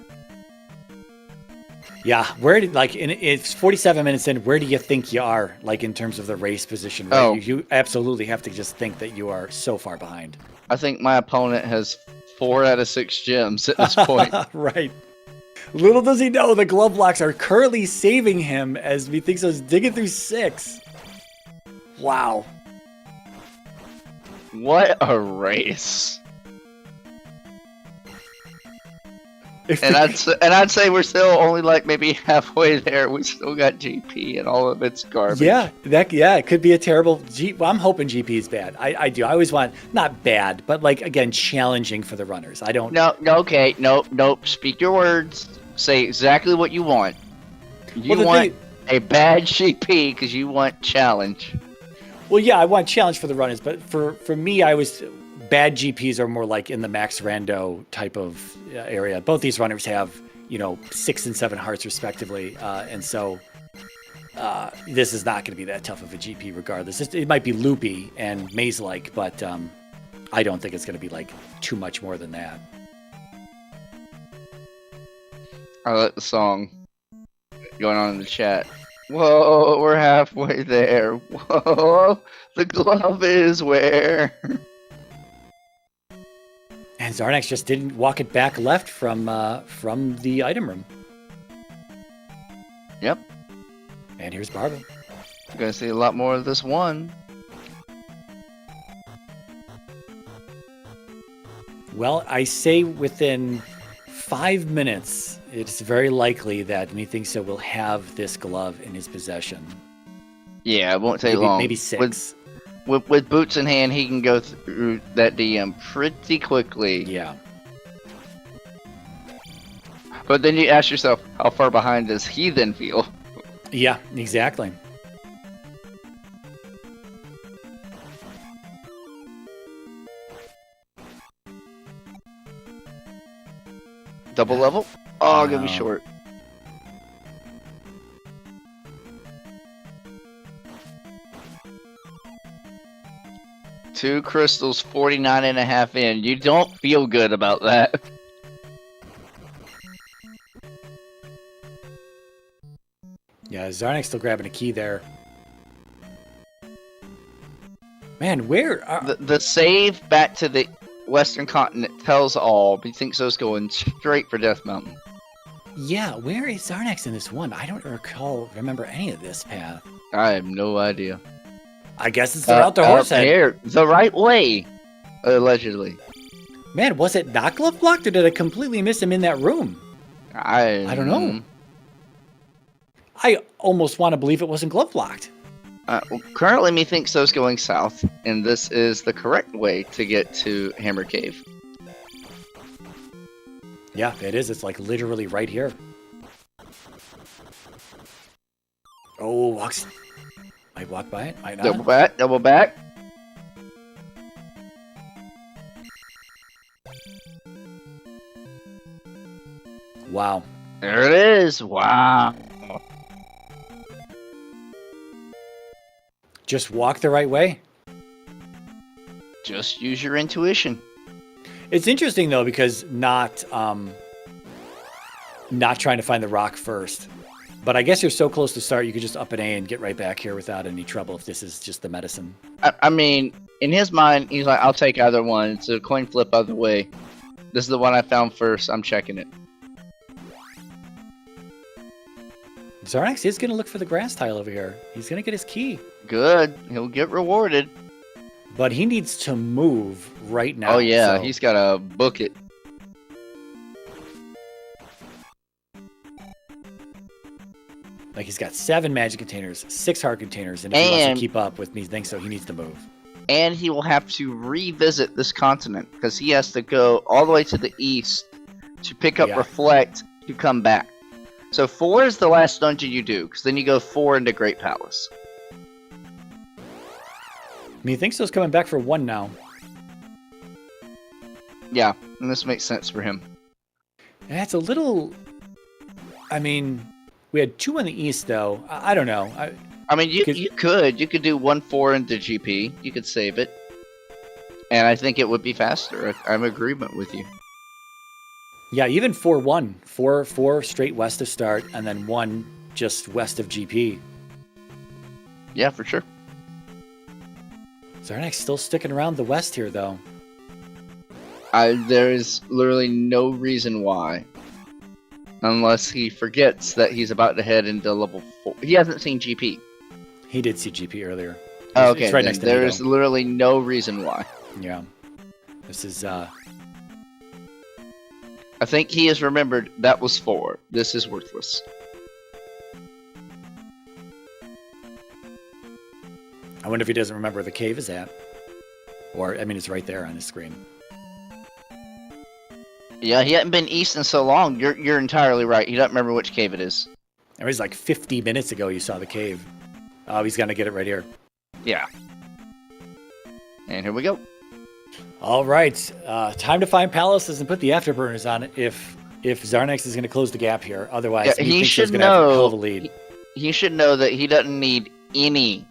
Yeah, it's 47 minutes in, where do you think you are, like, in terms of the race position, right? Oh. You absolutely have to just think that you are so far behind. I think my opponent has 4 out of 6 gems at this point. Right. Little does he know the glove blocks are currently saving him as methinkso's digging through 6. Wow. What a race. And I'd say we're still only like maybe halfway there. We still got GP and all of its garbage. Yeah, it could be a terrible well, I'm hoping GP is bad. I do. I always want not bad, but like again challenging for the runners. I don't. No. Okay. Nope. Speak your words. Say exactly what you want. You want a bad GP because you want challenge. Well, yeah, I want challenge for the runners, but for me, bad GPs are more like in the max rando type of area. Both these runners have 6 and 7 hearts respectively, and so this is not going to be that tough of a GP regardless. It might be loopy and maze-like, but I don't think it's going to be like too much more than that. I like the song going on in the chat. Whoa, we're halfway there. Whoa, the glove is where? And Xarnax just didn't walk it back left from the item room. Yep. And here's Barbara. You're gonna see a lot more of this one. Well, I say within 5 minutes, it's very likely that methinkso will have this glove in his possession. Yeah, it won't take long. Maybe 6. With boots in hand, he can go through that DM pretty quickly. Yeah. But then you ask yourself, how far behind does he then feel? Yeah, exactly. Double level? Oh, gonna be short. Two crystals, 49.5 in. You don't feel good about that. Yeah, Xarnax still grabbing a key there. Man, where are... The save back to the Western continent tells all. methinkso's going straight for Death Mountain. Yeah, where is Xarnax in this one? I don't remember any of this path. I have no idea. I guess it's the route to Horsehead. Here, the right way, allegedly. Man, was it not glove blocked, or did I completely miss him in that room? I don't know. I almost want to believe it wasn't glove locked. Well, currently, methinkso's going south, and this is the correct way to get to Hammer Cave. Yeah, it is. It's like literally right here. Oh, walks. Might walk by it. Might not. Double back. Double back. Wow. There it is. Wow. Just walk the right way. Just use your intuition. It's interesting though, because not trying to find the rock first. But I guess you're so close to start, you could just up an A and get right back here without any trouble if this is just the medicine. I mean, in his mind, he's like, I'll take either one. It's a coin flip either way. This is the one I found first. I'm checking it. Xarnax is going to look for the grass tile over here. He's going to get his key. Good. He'll get rewarded. But he needs to move right now. Oh, yeah. So. He's got to book it. Like, he's got 7 magic containers, 6 heart containers, and if he wants to keep up with methinkso, he needs to move. And he will have to revisit this continent, because he has to go all the way to the east to pick up Reflect to come back. So 4 is the last dungeon you do, because then you go 4 into Great Palace. Methinkso's coming back for 1 now. Yeah, and this makes sense for him. Yeah, it's a little... I mean... We had 2 on the east, though. I don't know. I mean, you could do 1-4 into GP. You could save it. And I think it would be faster. I'm in agreement with you. Yeah, even 4-1. 4 straight west of start, and then 1 just west of GP. Yeah, for sure. Xarnax still sticking around the west here, though. There is literally no reason why. Unless he forgets that he's about to head into level 4. He hasn't seen GP. He did see GP earlier. Oh, okay, it's right next to there is literally no reason why. Yeah. This is, I think he has remembered that was 4. This is worthless. I wonder if he doesn't remember where the cave is at. Or, I mean, it's right there on his screen. Yeah, he hadn't been east in so long. You're entirely right. He doesn't remember which cave it is. It was like 50 minutes ago you saw the cave. Oh, he's going to get it right here. Yeah. And here we go. All right, time to find palaces and put the afterburners on it if Xarnax is going to close the gap here. Otherwise, Yeah, he should going to have a hell of a lead. He should know that he doesn't need any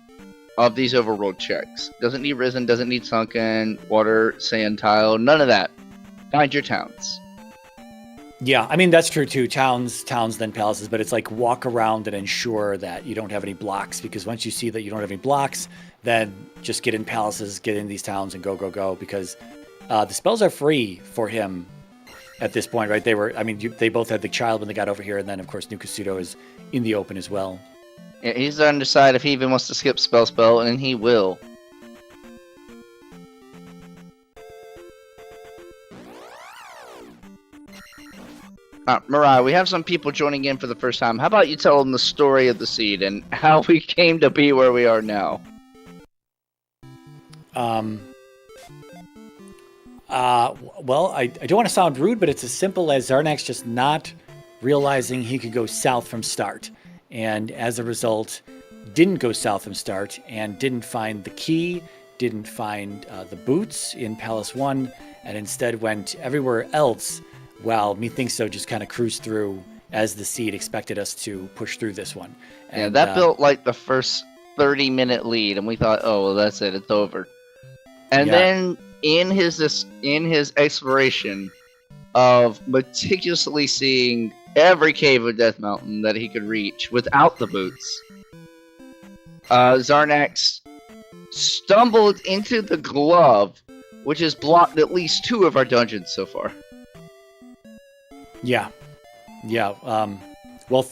of these overworld checks. Doesn't need Risen, doesn't need Sunken, Water, Sand Tile, none of that. Find your towns. Yeah, I mean, that's true too. Towns, then palaces, but it's like walk around and ensure that you don't have any blocks, because once you see that you don't have any blocks, then just get in palaces, get in these towns and go, because the spells are free for him at this point, right? They both had the child when they got over here, and then of course Nukusudo is in the open as well. Yeah, he's trying to decide if he even wants to skip spell, and he will. Mariah, we have some people joining in for the first time. How about you tell them the story of the seed and how we came to be where we are now? Well, I don't want to sound rude, but it's as simple as Xarnax just not realizing he could go south from start. And as a result, didn't go south from start and didn't find the key, didn't find the boots in Palace 1, and instead went everywhere else while methinkso just kind of cruised through as the seed expected us to push through this one. And, yeah, that built like the first 30-minute lead, and we thought, oh, well, that's it, it's over. And then in his exploration of meticulously seeing every cave of Death Mountain that he could reach without the boots, Xarnax stumbled into the glove, which has blocked at least 2 of our dungeons so far. Yeah. Well,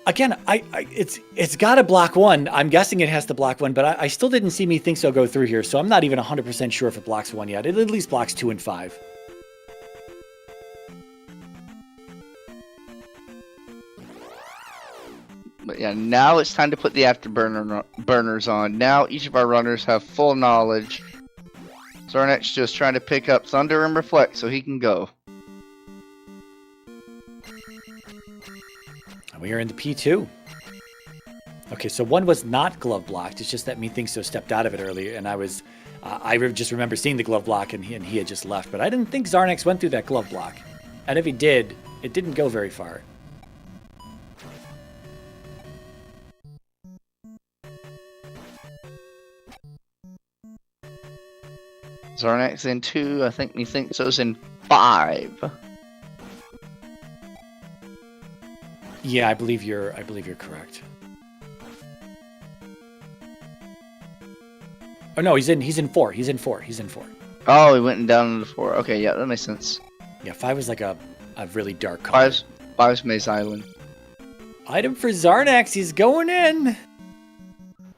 again, it's got to block 1. I'm guessing it has to block 1, but I still didn't see methinkso go through here, so I'm not even 100% sure if it blocks 1 yet. It at least blocks 2 and 5. But yeah, now it's time to put the afterburners on. Now each of our runners have full knowledge. Xarnax just trying to pick up Thunder and Reflect so he can go. We are in the P2. Okay, so 1 was not glove blocked. It's just that methinkso stepped out of it earlier, and I just remember seeing the glove block, and he had just left. But I didn't think Xarnax went through that glove block. And if he did, it didn't go very far. Xarnax in 2, I think methinkso's in 5. Yeah, I believe you're correct. Oh no, he's in 4. He's in 4. Oh, he went down into 4. Okay, yeah, that makes sense. Yeah, 5 is like a really dark color. 5's Maze Island. Item for Xarnax, he's going in.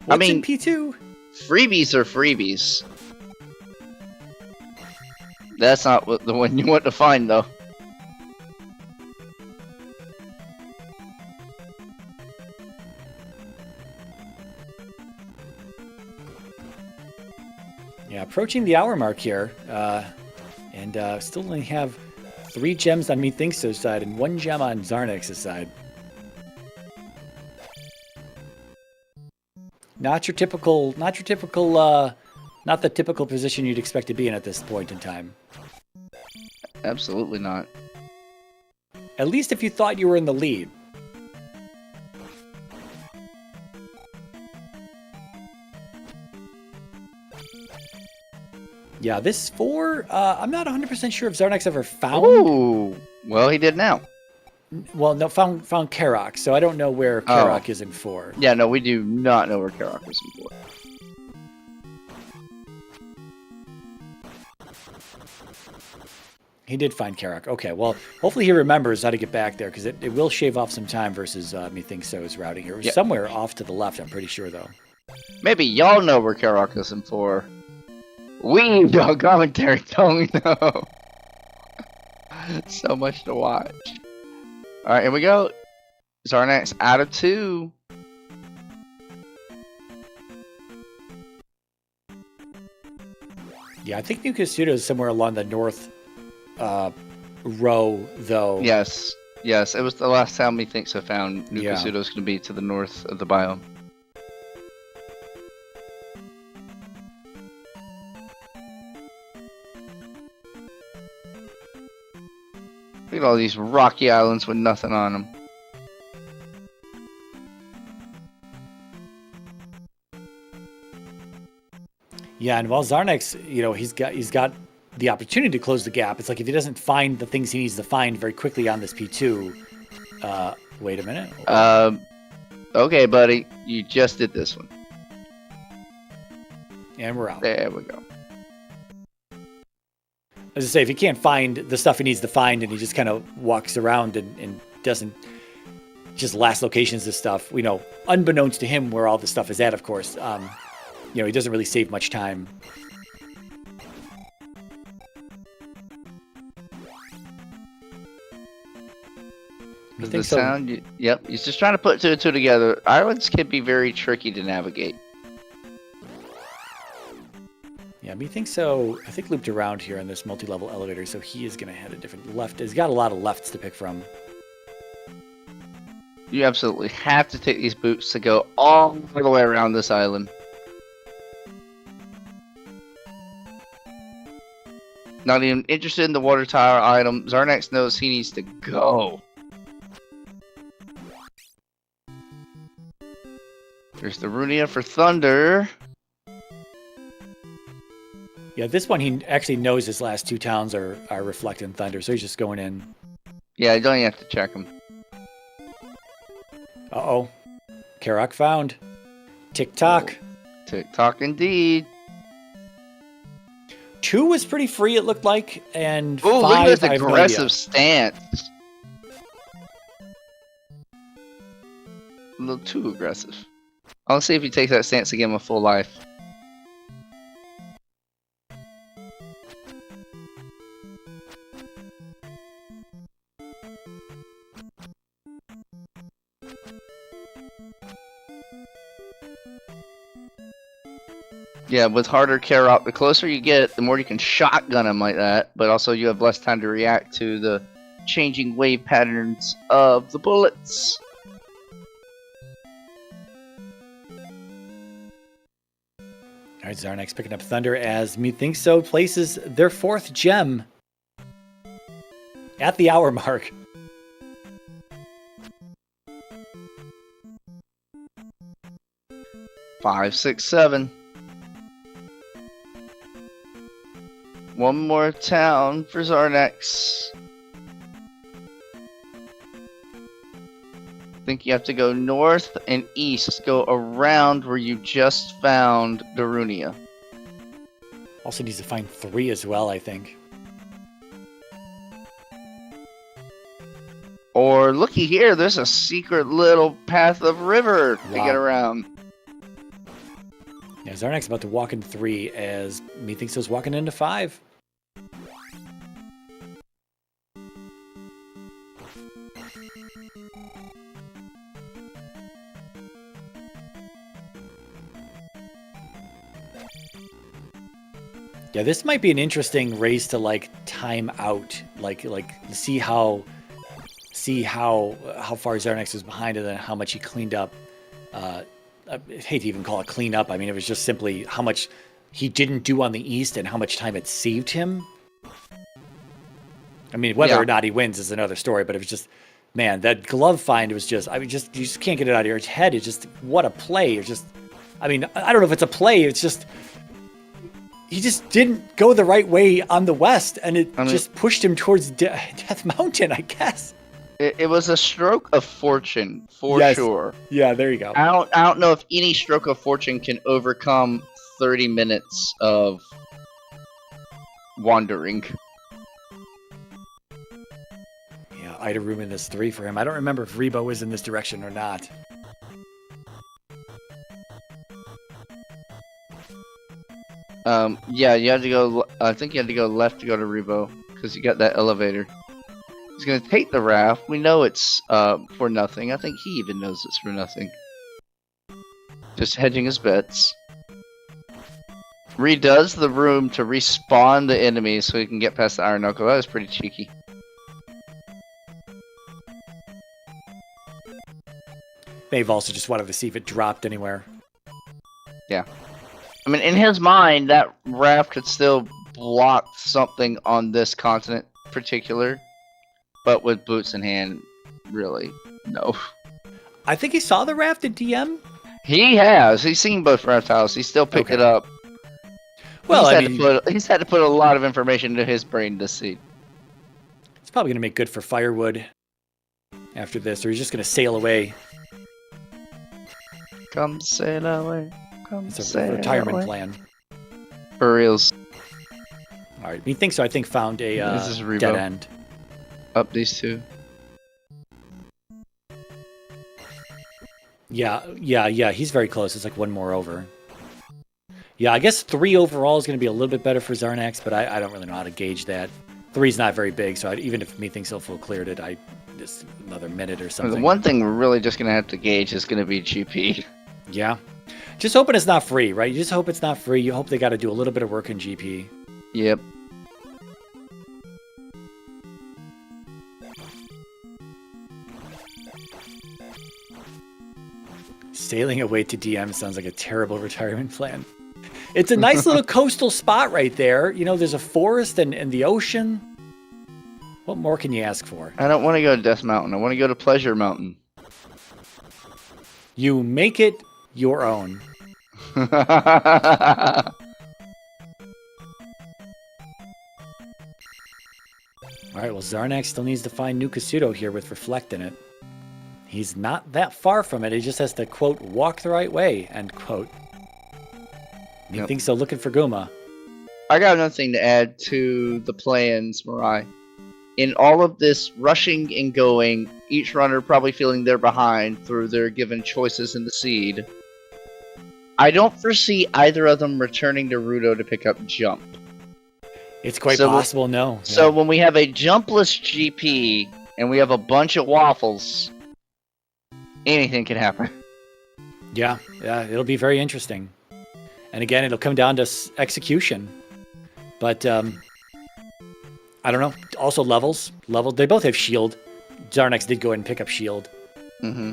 What's in P2? Freebies are freebies. That's not the one you want to find, though. Yeah, approaching the hour mark here, and still only have 3 gems on methinkso's side and 1 gem on Xarnax's side. Not the typical position you'd expect to be in at this point in time. Absolutely not. At least if you thought you were in the lead. Yeah, this 4, I'm not 100% sure if Xarnax ever found... Ooh, well, he did now. Well, no, found Karak, so I don't know where Karak is in 4. Yeah, no, we do not know where Karak is in 4. He did find Karak. Okay, well, hopefully he remembers how to get back there, because it will shave off some time versus methinkso's routing here. It was somewhere off to the left, I'm pretty sure, though. Maybe y'all know where Karak is in 4. We dog commentary don't know. So much to watch. Alright, here we go. Xarnax out of 2. Yeah, I think Nukusudo is somewhere along the north row, though. Yes, it was the last time methinkso found Nukusudo's going to be to the north of the biome. Look at all these rocky islands with nothing on them. Yeah, and while Xarnax, he's got the opportunity to close the gap. It's like if he doesn't find the things he needs to find very quickly on this P2. Wait a minute. Okay, buddy, you just did this one. And we're out. There we go. As I say, if he can't find the stuff he needs to find and he just kind of walks around and doesn't just last locations of stuff, unbeknownst to him where all the stuff is at, of course, he doesn't really save much time. The sound, yep, he's just trying to put two and two together. Islands can be very tricky to navigate. Yeah, methinkso, I think, looped around here on this multi-level elevator, so he is going to head a different left. He's got a lot of lefts to pick from. You absolutely have to take these boots to go all the way around this island. Not even interested in the water tower item. Xarnax knows he needs to go. There's the Runia for Thunder. Yeah, this one he actually knows his last two towns are reflecting Thunder, so he's just going in. Yeah, you don't even have to check them. Uh-oh. Karak found. Tick-tock. Tick-tock indeed. 2 was pretty free, it looked like, and Ooh, 5, look at I this have no aggressive idea. stance. A little too aggressive. I'll see if he takes that stance to give him a full life. Yeah, with harder Karok, the closer you get, the more you can shotgun him like that, but also you have less time to react to the changing wave patterns of the bullets. All right, Xarnax picking up Thunder as methinkso places their 4th gem at the hour mark. Five, six, seven. One more town for Xarnax. I think you have to go north and east, go around where you just found Darunia. Also needs to find 3 as well, I think. Or looky here, there's a secret little path of river to get around. Yeah, Xarnax about to walk in 3 as methinkso's walking into 5. Yeah, this might be an interesting race to time out, like see how far Xarnax is behind and then how much he cleaned up. I hate to even call it clean up. I mean, it was just simply how much he didn't do on the east and how much time it saved him. I mean, whether or not he wins is another story, but it was just, man, that glove find was just, you just can't get it out of your head. It's just, what a play. It's just, I mean, I don't know if it's a play. It's just, he just didn't go the right way on the west, and it just pushed him towards Death Mountain, I guess. It was a stroke of fortune, for sure. Yeah, there you go. I don't know if any stroke of fortune can overcome 30 minutes of wandering. Yeah, Ida room in this 3 for him. I don't remember if Rebo was in this direction or not. Yeah, you had to go. I think you had to go left to go to Rebo because you got that elevator. He's gonna take the raft. We know it's for nothing. I think he even knows it's for nothing. Just hedging his bets. Redoes the room to respawn the enemy so he can get past the Iron Knuckle. That was pretty cheeky. They've also just wanted to see if it dropped anywhere. Yeah. I mean, in his mind, that raft could still block something on this continent in particular. but with boots in hand, really, no. I think he saw the raft at DM. He has. He's seen both reptiles. He still picked it up. Well, He's had to put a lot of information into his brain to see. It's probably going to make good for firewood after this, or he's just going to sail away. Come sail away. It's a retirement plan. For reals. All right, methinkso, I think, found a This is Rebo. dead end. Up these two. Yeah. He's very close. It's like one more over. Yeah, I guess 3 overall is going to be a little bit better for Xarnax, but I don't really know how to gauge that. 3's not very big, so even if methinkso full cleared it, just another minute or something. The one thing we're really just going to have to gauge is going to be GP. Yeah. Just hoping it's not free, right? You just hope it's not free. You hope they got to do a little bit of work in GP. Yep. Sailing away to DM sounds like a terrible retirement plan. It's a nice little coastal spot right there. You know, there's a forest and the ocean. What more can you ask for? I don't want to go to Death Mountain. I want to go to Pleasure Mountain. You make it your own. All right, well, Xarnax still needs to find New Kasuto here with Reflect in it. He's not that far from it. He just has to, quote, walk the right way, end quote. Methinkso looking for Guma. I got another thing to add to the plans, Mirai. In all of this rushing and going, each runner probably feeling they're behind through their given choices in the seed, I don't foresee either of them returning to Rudo to pick up Jump. It's quite possible, no. So when we have a jumpless GP and we have a bunch of waffles, anything can happen. Yeah, it'll be very interesting. And again, it'll come down to execution. But I don't know. Also levels. They both have shield. Xarnax did go ahead and pick up shield. Mm-hmm.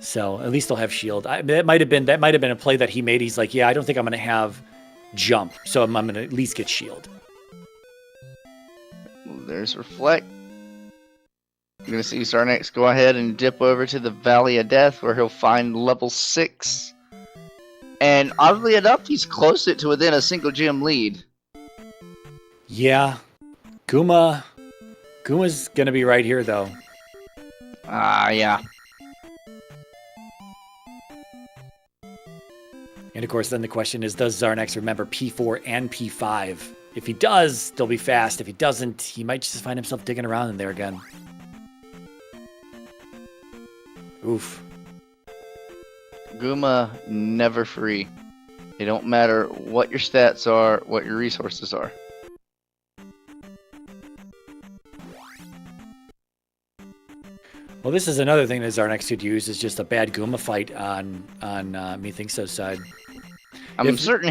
So at least they'll have shield. That might have been a play that he made. He's like, yeah, I don't think I'm going to have jump, so I'm going to at least get shield. Well, there's Reflect. You're going to see Xarnax go ahead and dip over to the Valley of Death, where he'll find level 6. And oddly enough, he's close to within a single gym lead. Yeah. Guma's going to be right here, though. Yeah. And of course, then the question is, does Xarnax remember P4 and P5? If he does, they'll be fast. If he doesn't, he might just find himself digging around in there again. Oof. Guma, never free. It don't matter what your stats are, what your resources are. Well, this is another thing that Xarnax could use, is just a bad Guma fight on methinkso's side. I'm certain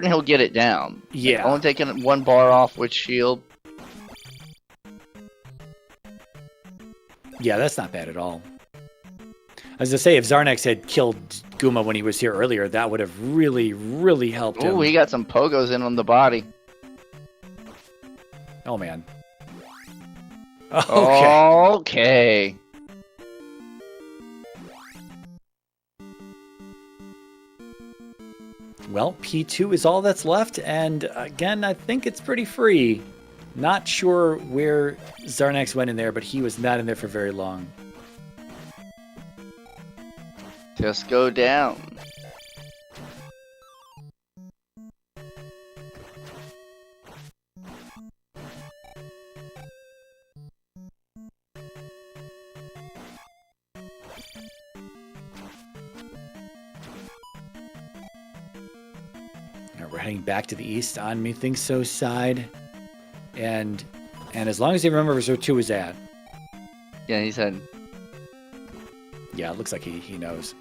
he'll get it down. Yeah. Only taking 1 bar off with shield. Yeah, that's not bad at all. As I say, if Xarnax had killed Guma when he was here earlier, that would have really, really helped him. Oh, he got some pogos in on the body. Oh, man. Okay. Well, P2 is all that's left, and again, I think it's pretty free. Not sure where Xarnax went in there, but he was not in there for very long. Just go down. We're heading back to the east on methinkso's side, and as long as he remembers where 2 is at. Yeah, he said. Yeah, it looks like he knows.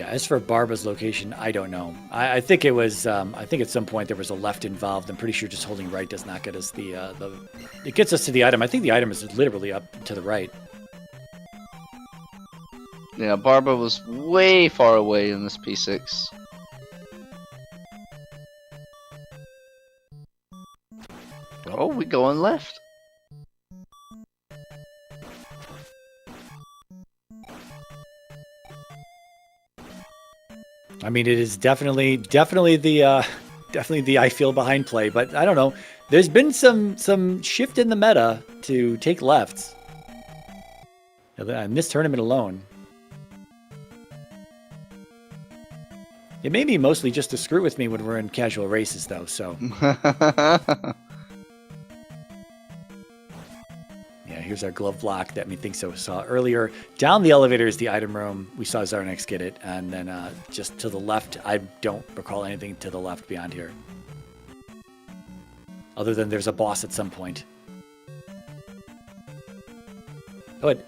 Yeah, as for Barba's location, I don't know. I think it was. I think at some point there was a left involved. I'm pretty sure just holding right does not get us the. It gets us to the item. I think the item is literally up to the right. Yeah, Barba was way far away in this P6. Oh, we going left. I mean, it is definitely the I feel behind play, but I don't know. There's been some shift in the meta to take lefts. In this tournament alone. It may be mostly just to screw with me when we're in casual races, though, so. Yeah, here's our glove block that methinkso saw earlier. Down the elevator is the item room. We saw Xarnax get it. And then just to the left, I don't recall anything to the left beyond here. Other than there's a boss at some point. Oh, it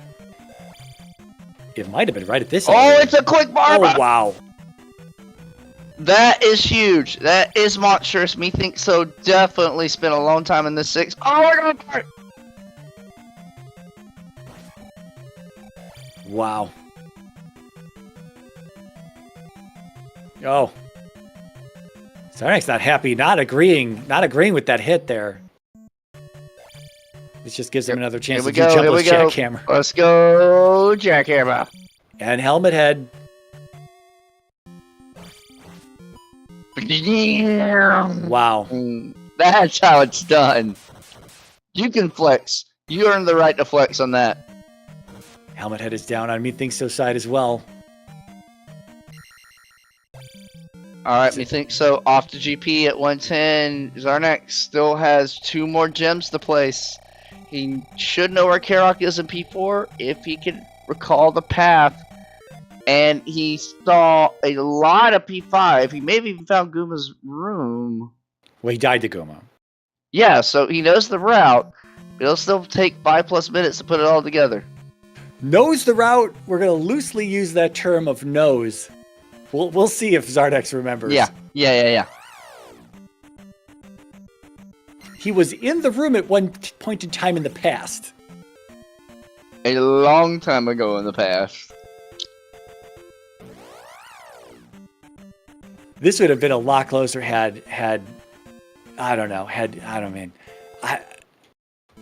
might have been right at this elevator. Oh, it's a quick Barba! Oh, wow. That is huge. That is monstrous. Methinkso definitely spent a long time in this 6. Oh my god! Wow. Oh. Xarnax not happy, not agreeing with that hit there. This just gives him another chance to do jumpless jackhammer. Let's go, jackhammer. And helmet head. Wow. That's how it's done. You can flex. You earned the right to flex on that. Helmet head is down on methinkso side as well. Alright, methinkso off to GP at 110. Xarnax still has 2 more gems to place. He should know where Karok is in P4 if he can recall the path. And he saw a lot of P5. He may have even found Guma's room. Well, he died to Guma. Yeah, so he knows the route. But it'll still take 5+ minutes to put it all together. Knows the route. We're going to loosely use that term of knows. We'll see if Xarnax remembers. Yeah. He was in the room at one point in time in the past. A long time ago in the past. This would have been a lot closer had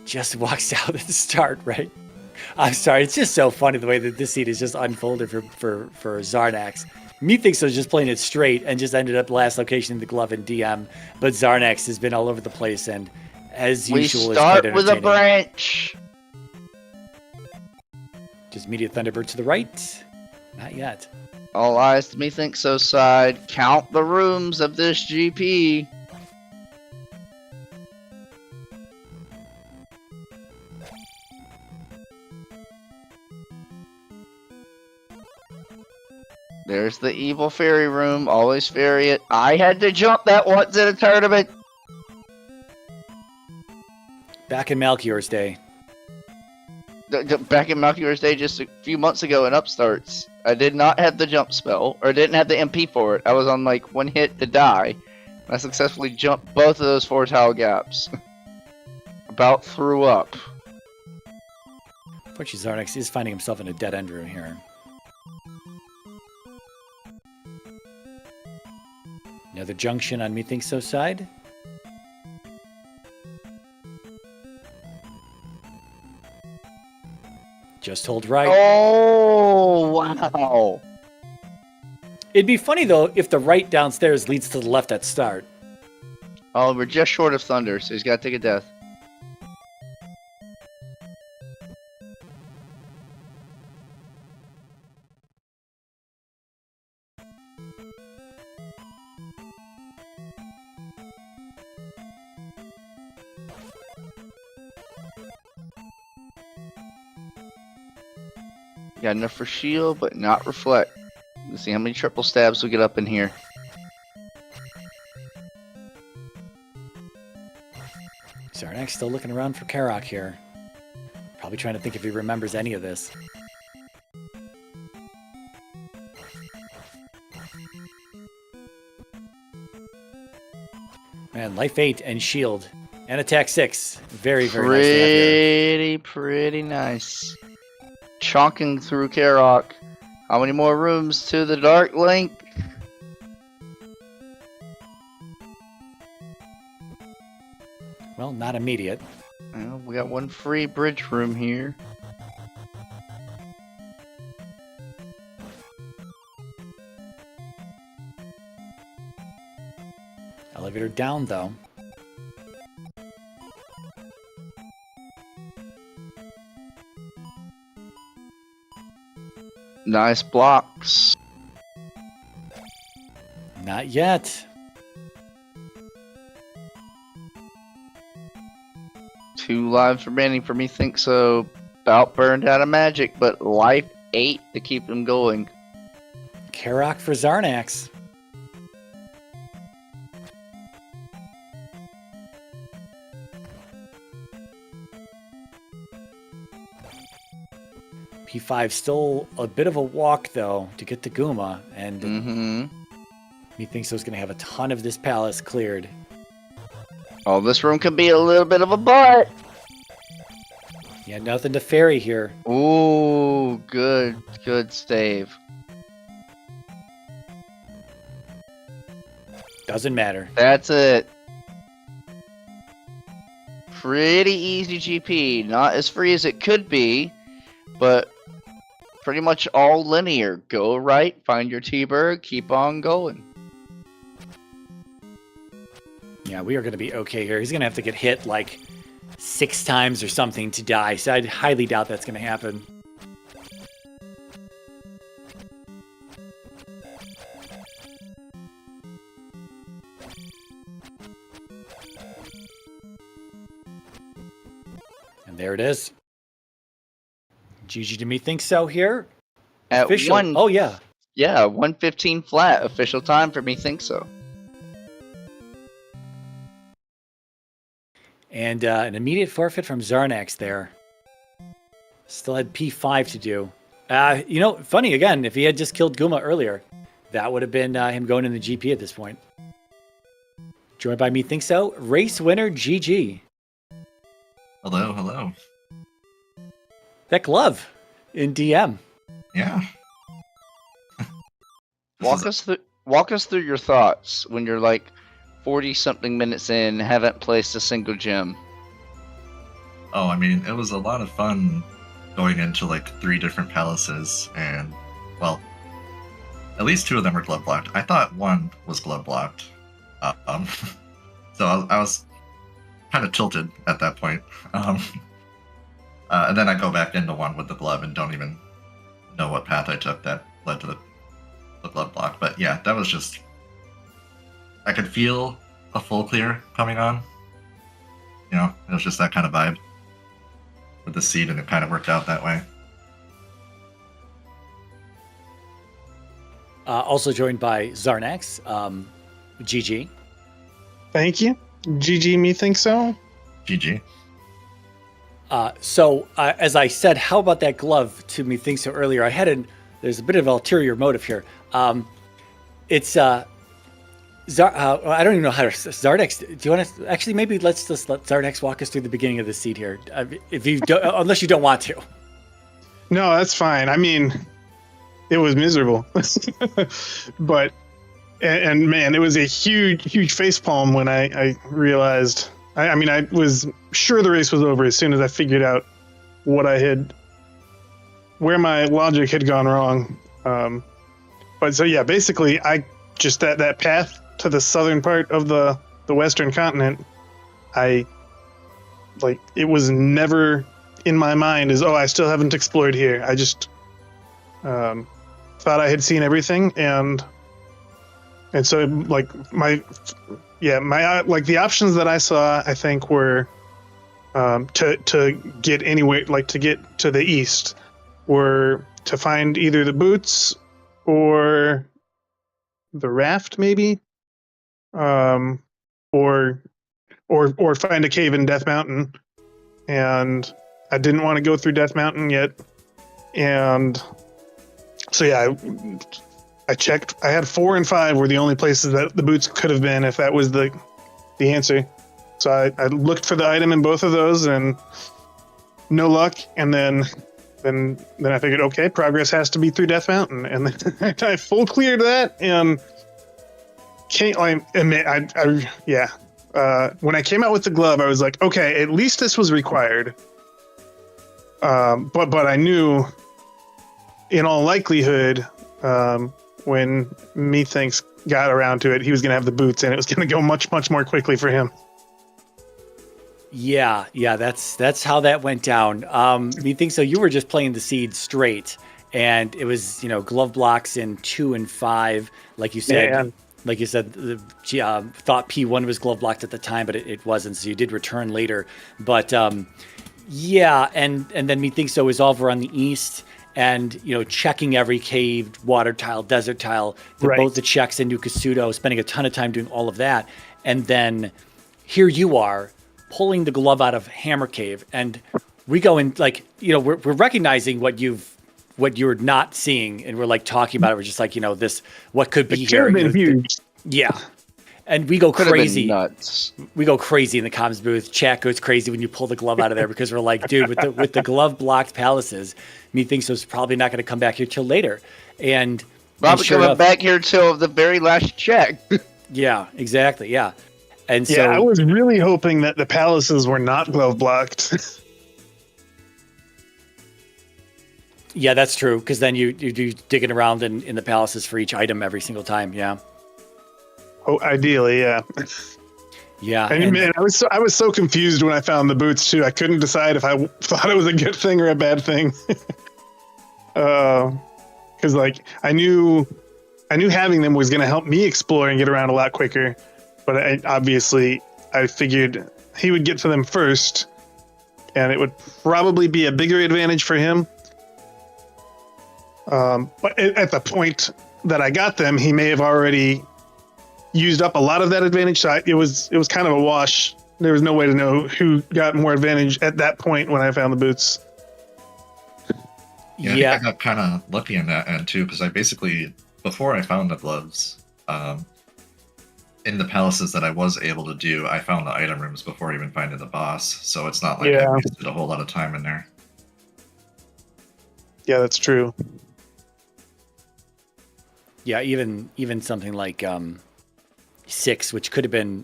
just walks out at the start, right? I'm sorry, it's just so funny the way that this seed is just unfolded for Xarnax. methinkso is just playing it straight and just ended up last location in the glove and DM, but Xarnax has been all over the place and as usual we is quite start with a branch. Just immediate Thunderbird to the right. Not yet. All eyes to methinkso side. Count the rooms of this GP. There's the evil fairy room. Always fairy it. I had to jump that once in a tournament. Back in Malchior's day. Back in Malchior's day just a few months ago in Upstarts. I did not have the jump spell, or didn't have the MP for it. I was on like 1 hit to die. I successfully jumped both of those 4 tile gaps. About threw up. Unfortunately, Xarnax is finding himself in a dead end room here. Another junction on methinkso side. Just hold right. Oh, wow. It'd be funny, though, if the right downstairs leads to the left at start. Oh, we're just short of Thunder, so he's got to take a death. Got enough for shield, but not reflect. Let's see how many triple stabs we get up in here. Xarnax still looking around for Karok here. Probably trying to think if he remembers any of this. Man, life 8 and shield and attack 6. Very, very nice to have here. Pretty nice. Chonking through Karok. How many more rooms to the Dark Link? Well, not immediate. Well, we got one free bridge room here. Elevator down, though. Nice blocks. Not yet. 2 lives remaining for methinkso. About burned out of magic, but life 8 to keep them going. Karok for Xarnax. P5 still a bit of a walk, though, to get to Guma, and methinkso's going to have a ton of this palace cleared. Oh, this room could be a little bit of a butt. Yeah, nothing to ferry here. Ooh, good stave. Doesn't matter. That's it. Pretty easy GP. Not as free as it could be, but pretty much all linear. Go right, find your T-Bird, keep on going. Yeah, we are going to be okay here. He's going to have to get hit like 6 times or something to die, so I highly doubt that's going to happen. And there it is. GG to methinkso here. At Official. one, Oh, yeah. yeah, 1:15 flat official time for methinkso. And an immediate forfeit from Xarnax there. Still had P5 to do. You know, funny again, if he had just killed Guma earlier, that would have been him going in the GP at this point. Joined by methinkso, race winner GG. Hello, hello. That glove in DM. Yeah. Walk us through your thoughts when you're like 40 something minutes in, haven't placed a single gem. Oh, I mean, it was a lot of fun going into like 3 different palaces, and well, at least 2 of them were glove blocked. I thought 1 was glove blocked. So I was kind of tilted at that point. And then I go back into 1 with the glove and don't even know what path I took that led to the glove block. But yeah, that was just... I could feel a full clear coming on. You know, it was just that kind of vibe with the seed, and it kind of worked out that way. Also joined by Xarnax, GG. Thank you. GG methinkso. GG. So as I said, how about that glove to methinkso earlier? There's a bit of ulterior motive here. It's I don't even know how to Xarnax. Do you want to actually maybe let's just let Xarnax walk us through the beginning of the seed here, if you don't, unless you don't want to. No, that's fine. I mean, it was miserable, but and man, it was a huge facepalm when I realized. I mean, I was sure the race was over as soon as I figured out where my logic had gone wrong. But so yeah, basically, I just that path to the southern part of the Western continent, it was never in my mind as, oh, I still haven't explored here. I just thought I had seen everything, and so like the options that I saw, I think, were to get anywhere, like to get to the east, were to find either the boots or the raft, maybe, or find a cave in Death Mountain. And I didn't want to go through Death Mountain yet, and so yeah, I checked. I had 4 and 5 were the only places that the boots could have been if that was the the answer. So I looked for the item in both of those and no luck. And then I figured, okay, progress has to be through Death Mountain. And then I full cleared that and when I came out with the glove, I was like, okay, at least this was required. But I knew in all likelihood, when Methinks got around to it, he was going to have the boots and it was going to go much, much more quickly for him. Yeah, that's how that went down. Methinkso, you were just playing the seed straight, and it was glove blocks in 2 and 5, like you said. Yeah. Like you said, thought P1 was glove blocked at the time, but it wasn't. So you did return later. But and then Methinkso is over on the east, and checking every cave, water tile, desert tile, both the checks into Kasuto, spending a ton of time doing all of that, and then here you are, pulling the glove out of Hammer Cave, and we go in we're recognizing what you're not seeing, and we're like talking about it. We're just like, this, what could be here? Been huge. Yeah. And we go Could've been crazy. nuts. We go crazy in the comms booth. Chat goes crazy when you pull the glove out of there because we're like, dude, with the glove blocked palaces, Methinkso's probably not going to come back here till later. And Probably sure coming enough, back here till the very last check. Yeah, exactly. Yeah. And Yeah, so I was really hoping that the palaces were not glove blocked. yeah, that's true. Because then you do digging around in the palaces for each item every single time. Yeah. Oh, ideally, yeah. Yeah. And man, I was so confused when I found the boots too. I couldn't decide if I thought it was a good thing or a bad thing. Because I knew having them was going to help me explore and get around a lot quicker. But I figured he would get to them first, and it would probably be a bigger advantage for him. But at the point that I got them, he may have already used up a lot of that advantage. So it was kind of a wash. There was no way to know who got more advantage at that point when I found the boots. Yeah, I think I got kind of lucky in that end too, because I basically, before I found the gloves, in the palaces that I was able to do, I found the item rooms before even finding the boss. So it's not like I wasted a whole lot of time in there. Yeah, that's true. Yeah, even something like 6, which could have been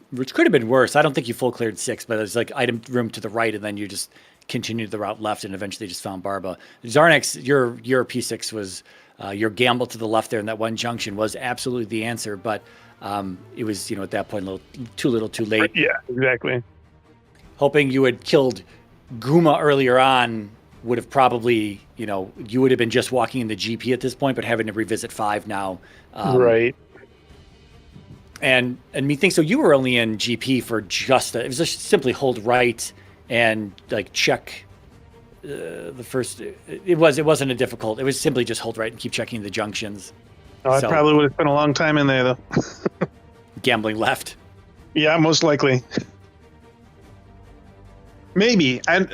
worse. I don't think you full cleared 6, but it's like item room to the right, and then you just continued the route left, and eventually just found Barba. Xarnax, your P6 was your gamble to the left there in that one junction was absolutely the answer, but it was at that point a little too late. Yeah, exactly. Hoping you had killed Guma earlier on would have probably, you would have been just walking in the GP at this point, but having to revisit 5 now. Right. And Methinkso, you were only in GP for it was just simply hold right and check the first. It wasn't a difficult. It was simply just hold right and keep checking the junctions. Oh, I probably would have spent a long time in there though. Gambling left. Yeah, most likely. Maybe. And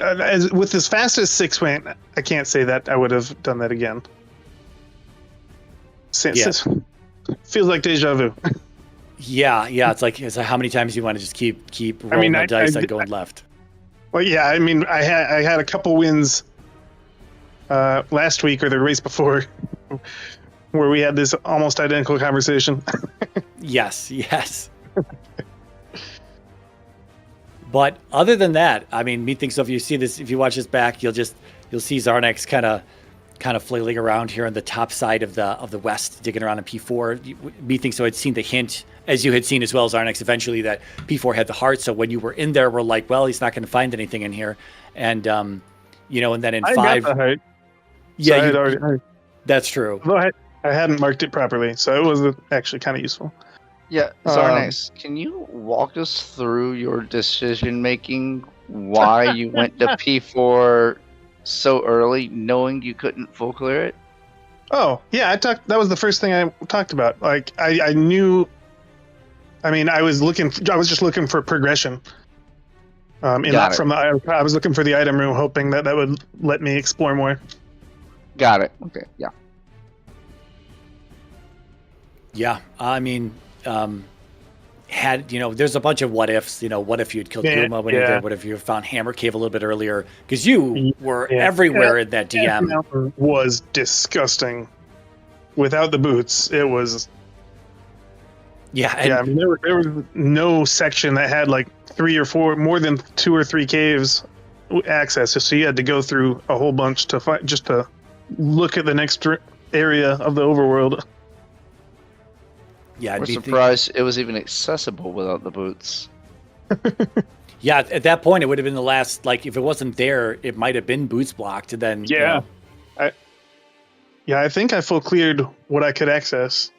with as fast as 6 went, I can't say that I would have done that again. Feels like deja vu. Yeah. It's like how many times you want to just keep rolling the dice and going left. Well, yeah. I mean, I had a couple wins last week or the race before where we had this almost identical conversation. Yes. But other than that, I mean, Methinkso, if you watch this back, you'll see Xarnax kind of flailing around here on the top side of the west, digging around in P4. Methinkso had seen the hint, as you had seen as well as Xarnax eventually, that P4 had the heart. So when you were in there, we're like, well, he's not going to find anything in here. And and then in 5, got the heart. yeah, So that's true. I hadn't marked it properly, so it was actually kind of useful. Yeah, Xarnax, can you walk us through your decision making? Why you went to P4 so early, knowing you couldn't full clear it? Oh yeah, that was the first thing I talked about. Like I knew. I mean, I was just looking for progression. I was looking for the item room, hoping that would let me explore more. Got it. Okay. Yeah. Yeah, I mean, had, there's a bunch of what ifs. What if you'd killed Guma when you're there? What if you found Hammer Cave a little bit earlier? Because you were everywhere in that DM. Mountain was disgusting. Without the boots, it was. Yeah, and I mean, there was no section that had like 3 or 4, more than 2 or 3 caves access. So you had to go through a whole bunch to find, just to look at the next area of the overworld. Yeah, we're surprised it was even accessible without the boots. Yeah, at that point, it would have been the last. Like, if it wasn't there, it might have been boots blocked. And then I think I full cleared what I could access.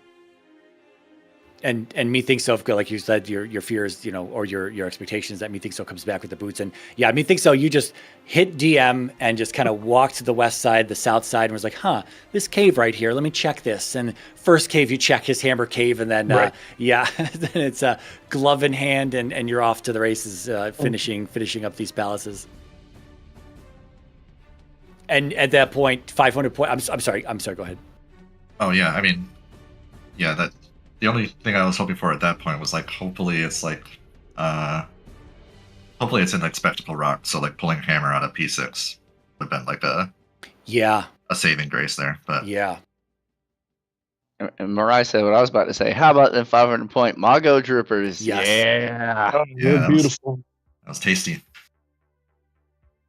And methinkso, like you said, your fears, or your expectations that methinkso comes back with the boots. And yeah, methinkso, you just hit DM and just kind of walked to the west side, the south side, and was like, this cave right here, let me check this. And first cave, you check his Hammer Cave, and then then it's a glove in hand, and you're off to the races, finishing up these palaces. And at that point, 500 points. I'm sorry. Go ahead. Oh yeah, I mean, yeah, that. The only thing I was hoping for at that point was like, hopefully it's in like Spectacle Rock, so like pulling Hammer out of P6 would have been like a saving grace there. But yeah. And Mariah said what I was about to say. How about them 500-point Mago Troopers? Yes. Yeah. Oh, yeah, beautiful. That was tasty.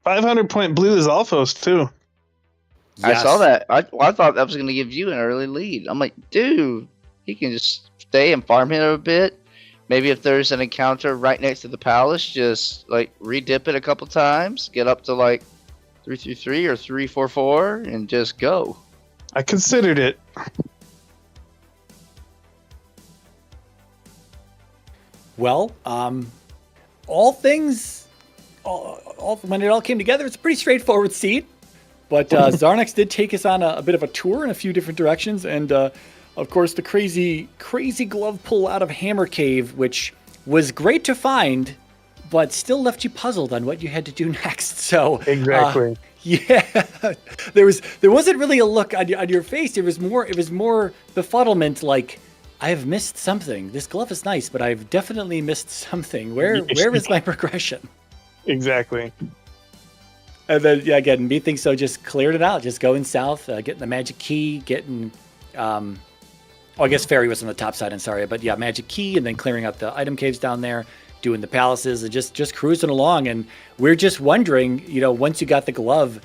500-point Blue is Alphos too. Yes. I saw that. I thought that was going to give you an early lead. I'm like, dude. He can just stay and farm him a bit. Maybe if there's an encounter right next to the palace, just like re-dip it a couple times, get up to like 333 or 344, and just go. I considered it. Well, all things, when it all came together, it's a pretty straightforward seed. But Xarnax did take us on a bit of a tour in a few different directions, and of course, the crazy glove pull out of Hammer Cave, which was great to find, but still left you puzzled on what you had to do next. So exactly, there wasn't really a look on your face. It was more befuddlement, like I have missed something. This glove is nice, but I've definitely missed something. Where is my progression? Exactly. And then again, methinkso just cleared it out, just going south, getting the magic key, getting. I guess Fairy was on the top side, I'm sorry. But yeah, magic key, and then clearing out the item caves down there, doing the palaces, and just cruising along. And we're just wondering, once you got the glove,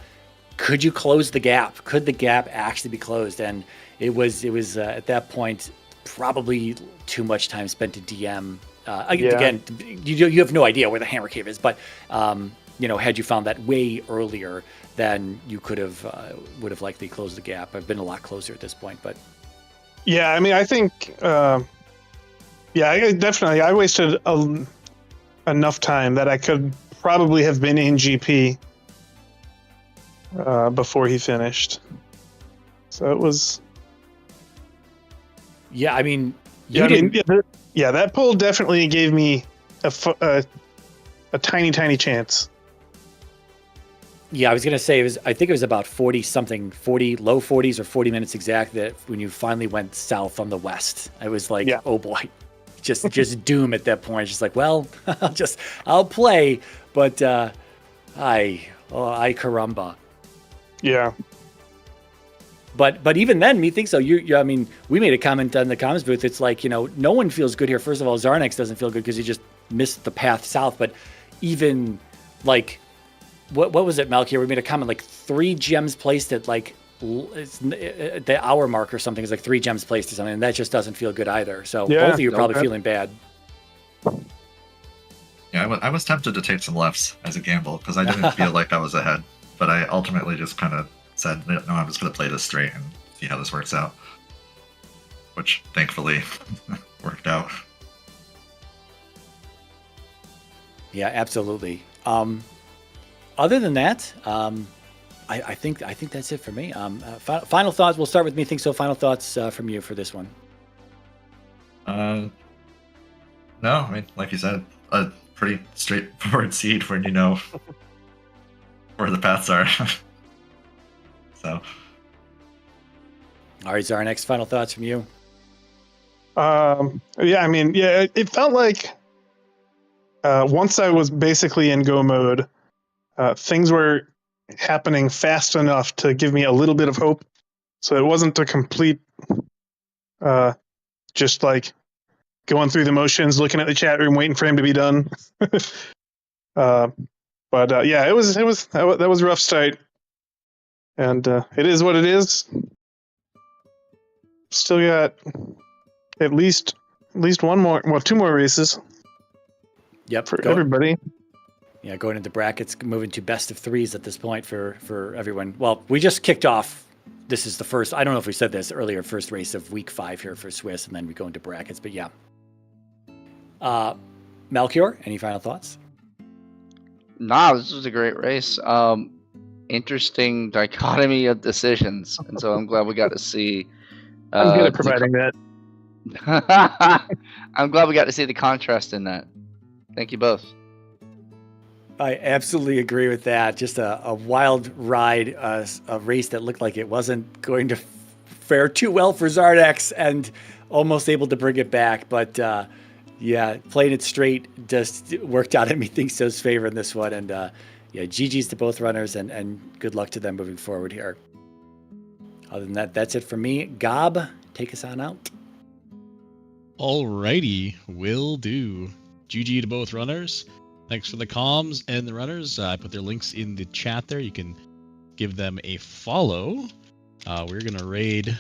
could you close the gap? Could the gap actually be closed? And it was at that point, probably too much time spent to DM. Again, you have no idea where the Hammer Cave is, but, had you found that way earlier, then you would have likely closed the gap. I've been a lot closer at this point, but... Yeah, I mean, I think, I wasted enough time that I could probably have been in GP before he finished. So it was. Yeah, I mean, that pull definitely gave me a tiny chance. Yeah, I was going to say, I think it was about 40 low 40s or 40 minutes exact, that when you finally went south on the west, I was like, oh boy, just doom at that point. It's just like, well, I'll play, but ay caramba. Yeah. But even then, methinkso, I mean, we made a comment on the comments booth. It's like, no one feels good here. First of all, Xarnax doesn't feel good because he just missed the path south. But even like, what was it, Malkier? We made a comment like 3 gems placed at like the hour mark or something. Is like 3 gems placed or something, and that just doesn't feel good either. So both of you are probably feeling bad. Yeah, I was tempted to take some lefts as a gamble because I didn't feel like I was ahead, but I ultimately just kind of said, no, I'm just going to play this straight and see how this works out, which thankfully worked out. Yeah, absolutely. Other than that, I think that's it for me. Final thoughts. We'll start with methinkso. Final thoughts from you for this one. No, I mean, like you said, a pretty straightforward seed when you know where the paths are. So. All right, Xarnax, final thoughts from you. Yeah, I mean, yeah, it felt like once I was basically in go mode, things were happening fast enough to give me a little bit of hope. So it wasn't a complete, just like going through the motions, looking at the chat room, waiting for him to be done. But yeah, that was a rough start, and it is what it is. Still got at least one more, well, 2 more races Yep. for everybody. Yeah, going into brackets, moving to best of 3s at this point for everyone. Well, we just kicked off. This is the first, I don't know if we said this earlier, first race of week 5 here for Swiss, and then we go into brackets, but yeah. Melchior, any final thoughts? Nah, this was a great race. Interesting dichotomy of decisions, and so I'm glad we got to see. I'm good at providing that. I'm glad we got to see the contrast in that. Thank you both. I absolutely agree with that. Just a wild ride, a race that looked like it wasn't going to fare too well for Xarnax, and almost able to bring it back. But yeah, playing it straight just worked out in methinkso's favor in this one. And yeah, GG's to both runners, and good luck to them moving forward here. Other than that, that's it for me. Gob, take us on out. Alrighty, will do. GG to both runners. Thanks for the comms and the runners. I put their links in the chat there. You can give them a follow. We're going to raid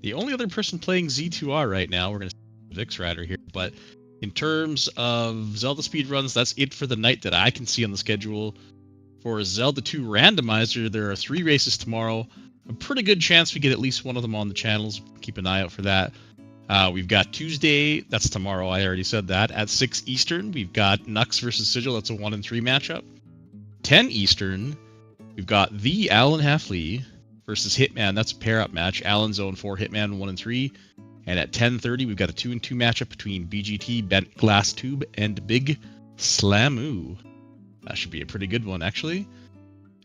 the only other person playing Z2R right now. We're going to Vix Rider here. But in terms of Zelda speedruns, that's it for the night that I can see on the schedule. For Zelda 2 Randomizer, there are 3 races tomorrow. A pretty good chance we get at least one of them on the channels. Keep an eye out for that. We've got Tuesday, that's tomorrow, I already said that, at 6 Eastern. We've got Nux versus Sigil, that's a 1 and 3 matchup. 10 Eastern, we've got the Alan Halfley versus Hitman, that's a pair-up match. Alan Zone 4, Hitman 1 and 3. And at 10:30, we've got a 2 and 2 matchup between BGT, Bent Glass Tube, and Big Slamoo. That should be a pretty good one, actually.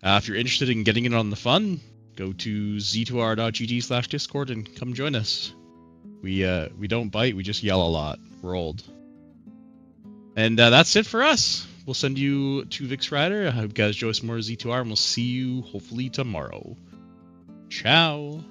If you're interested in getting in on the fun, go to z2r.gg/discord and come join us. We don't bite, we just yell a lot. We're old. And that's it for us. We'll send you to Vix Rider. I hope you guys enjoy some more Z2R, and we'll see you hopefully tomorrow. Ciao.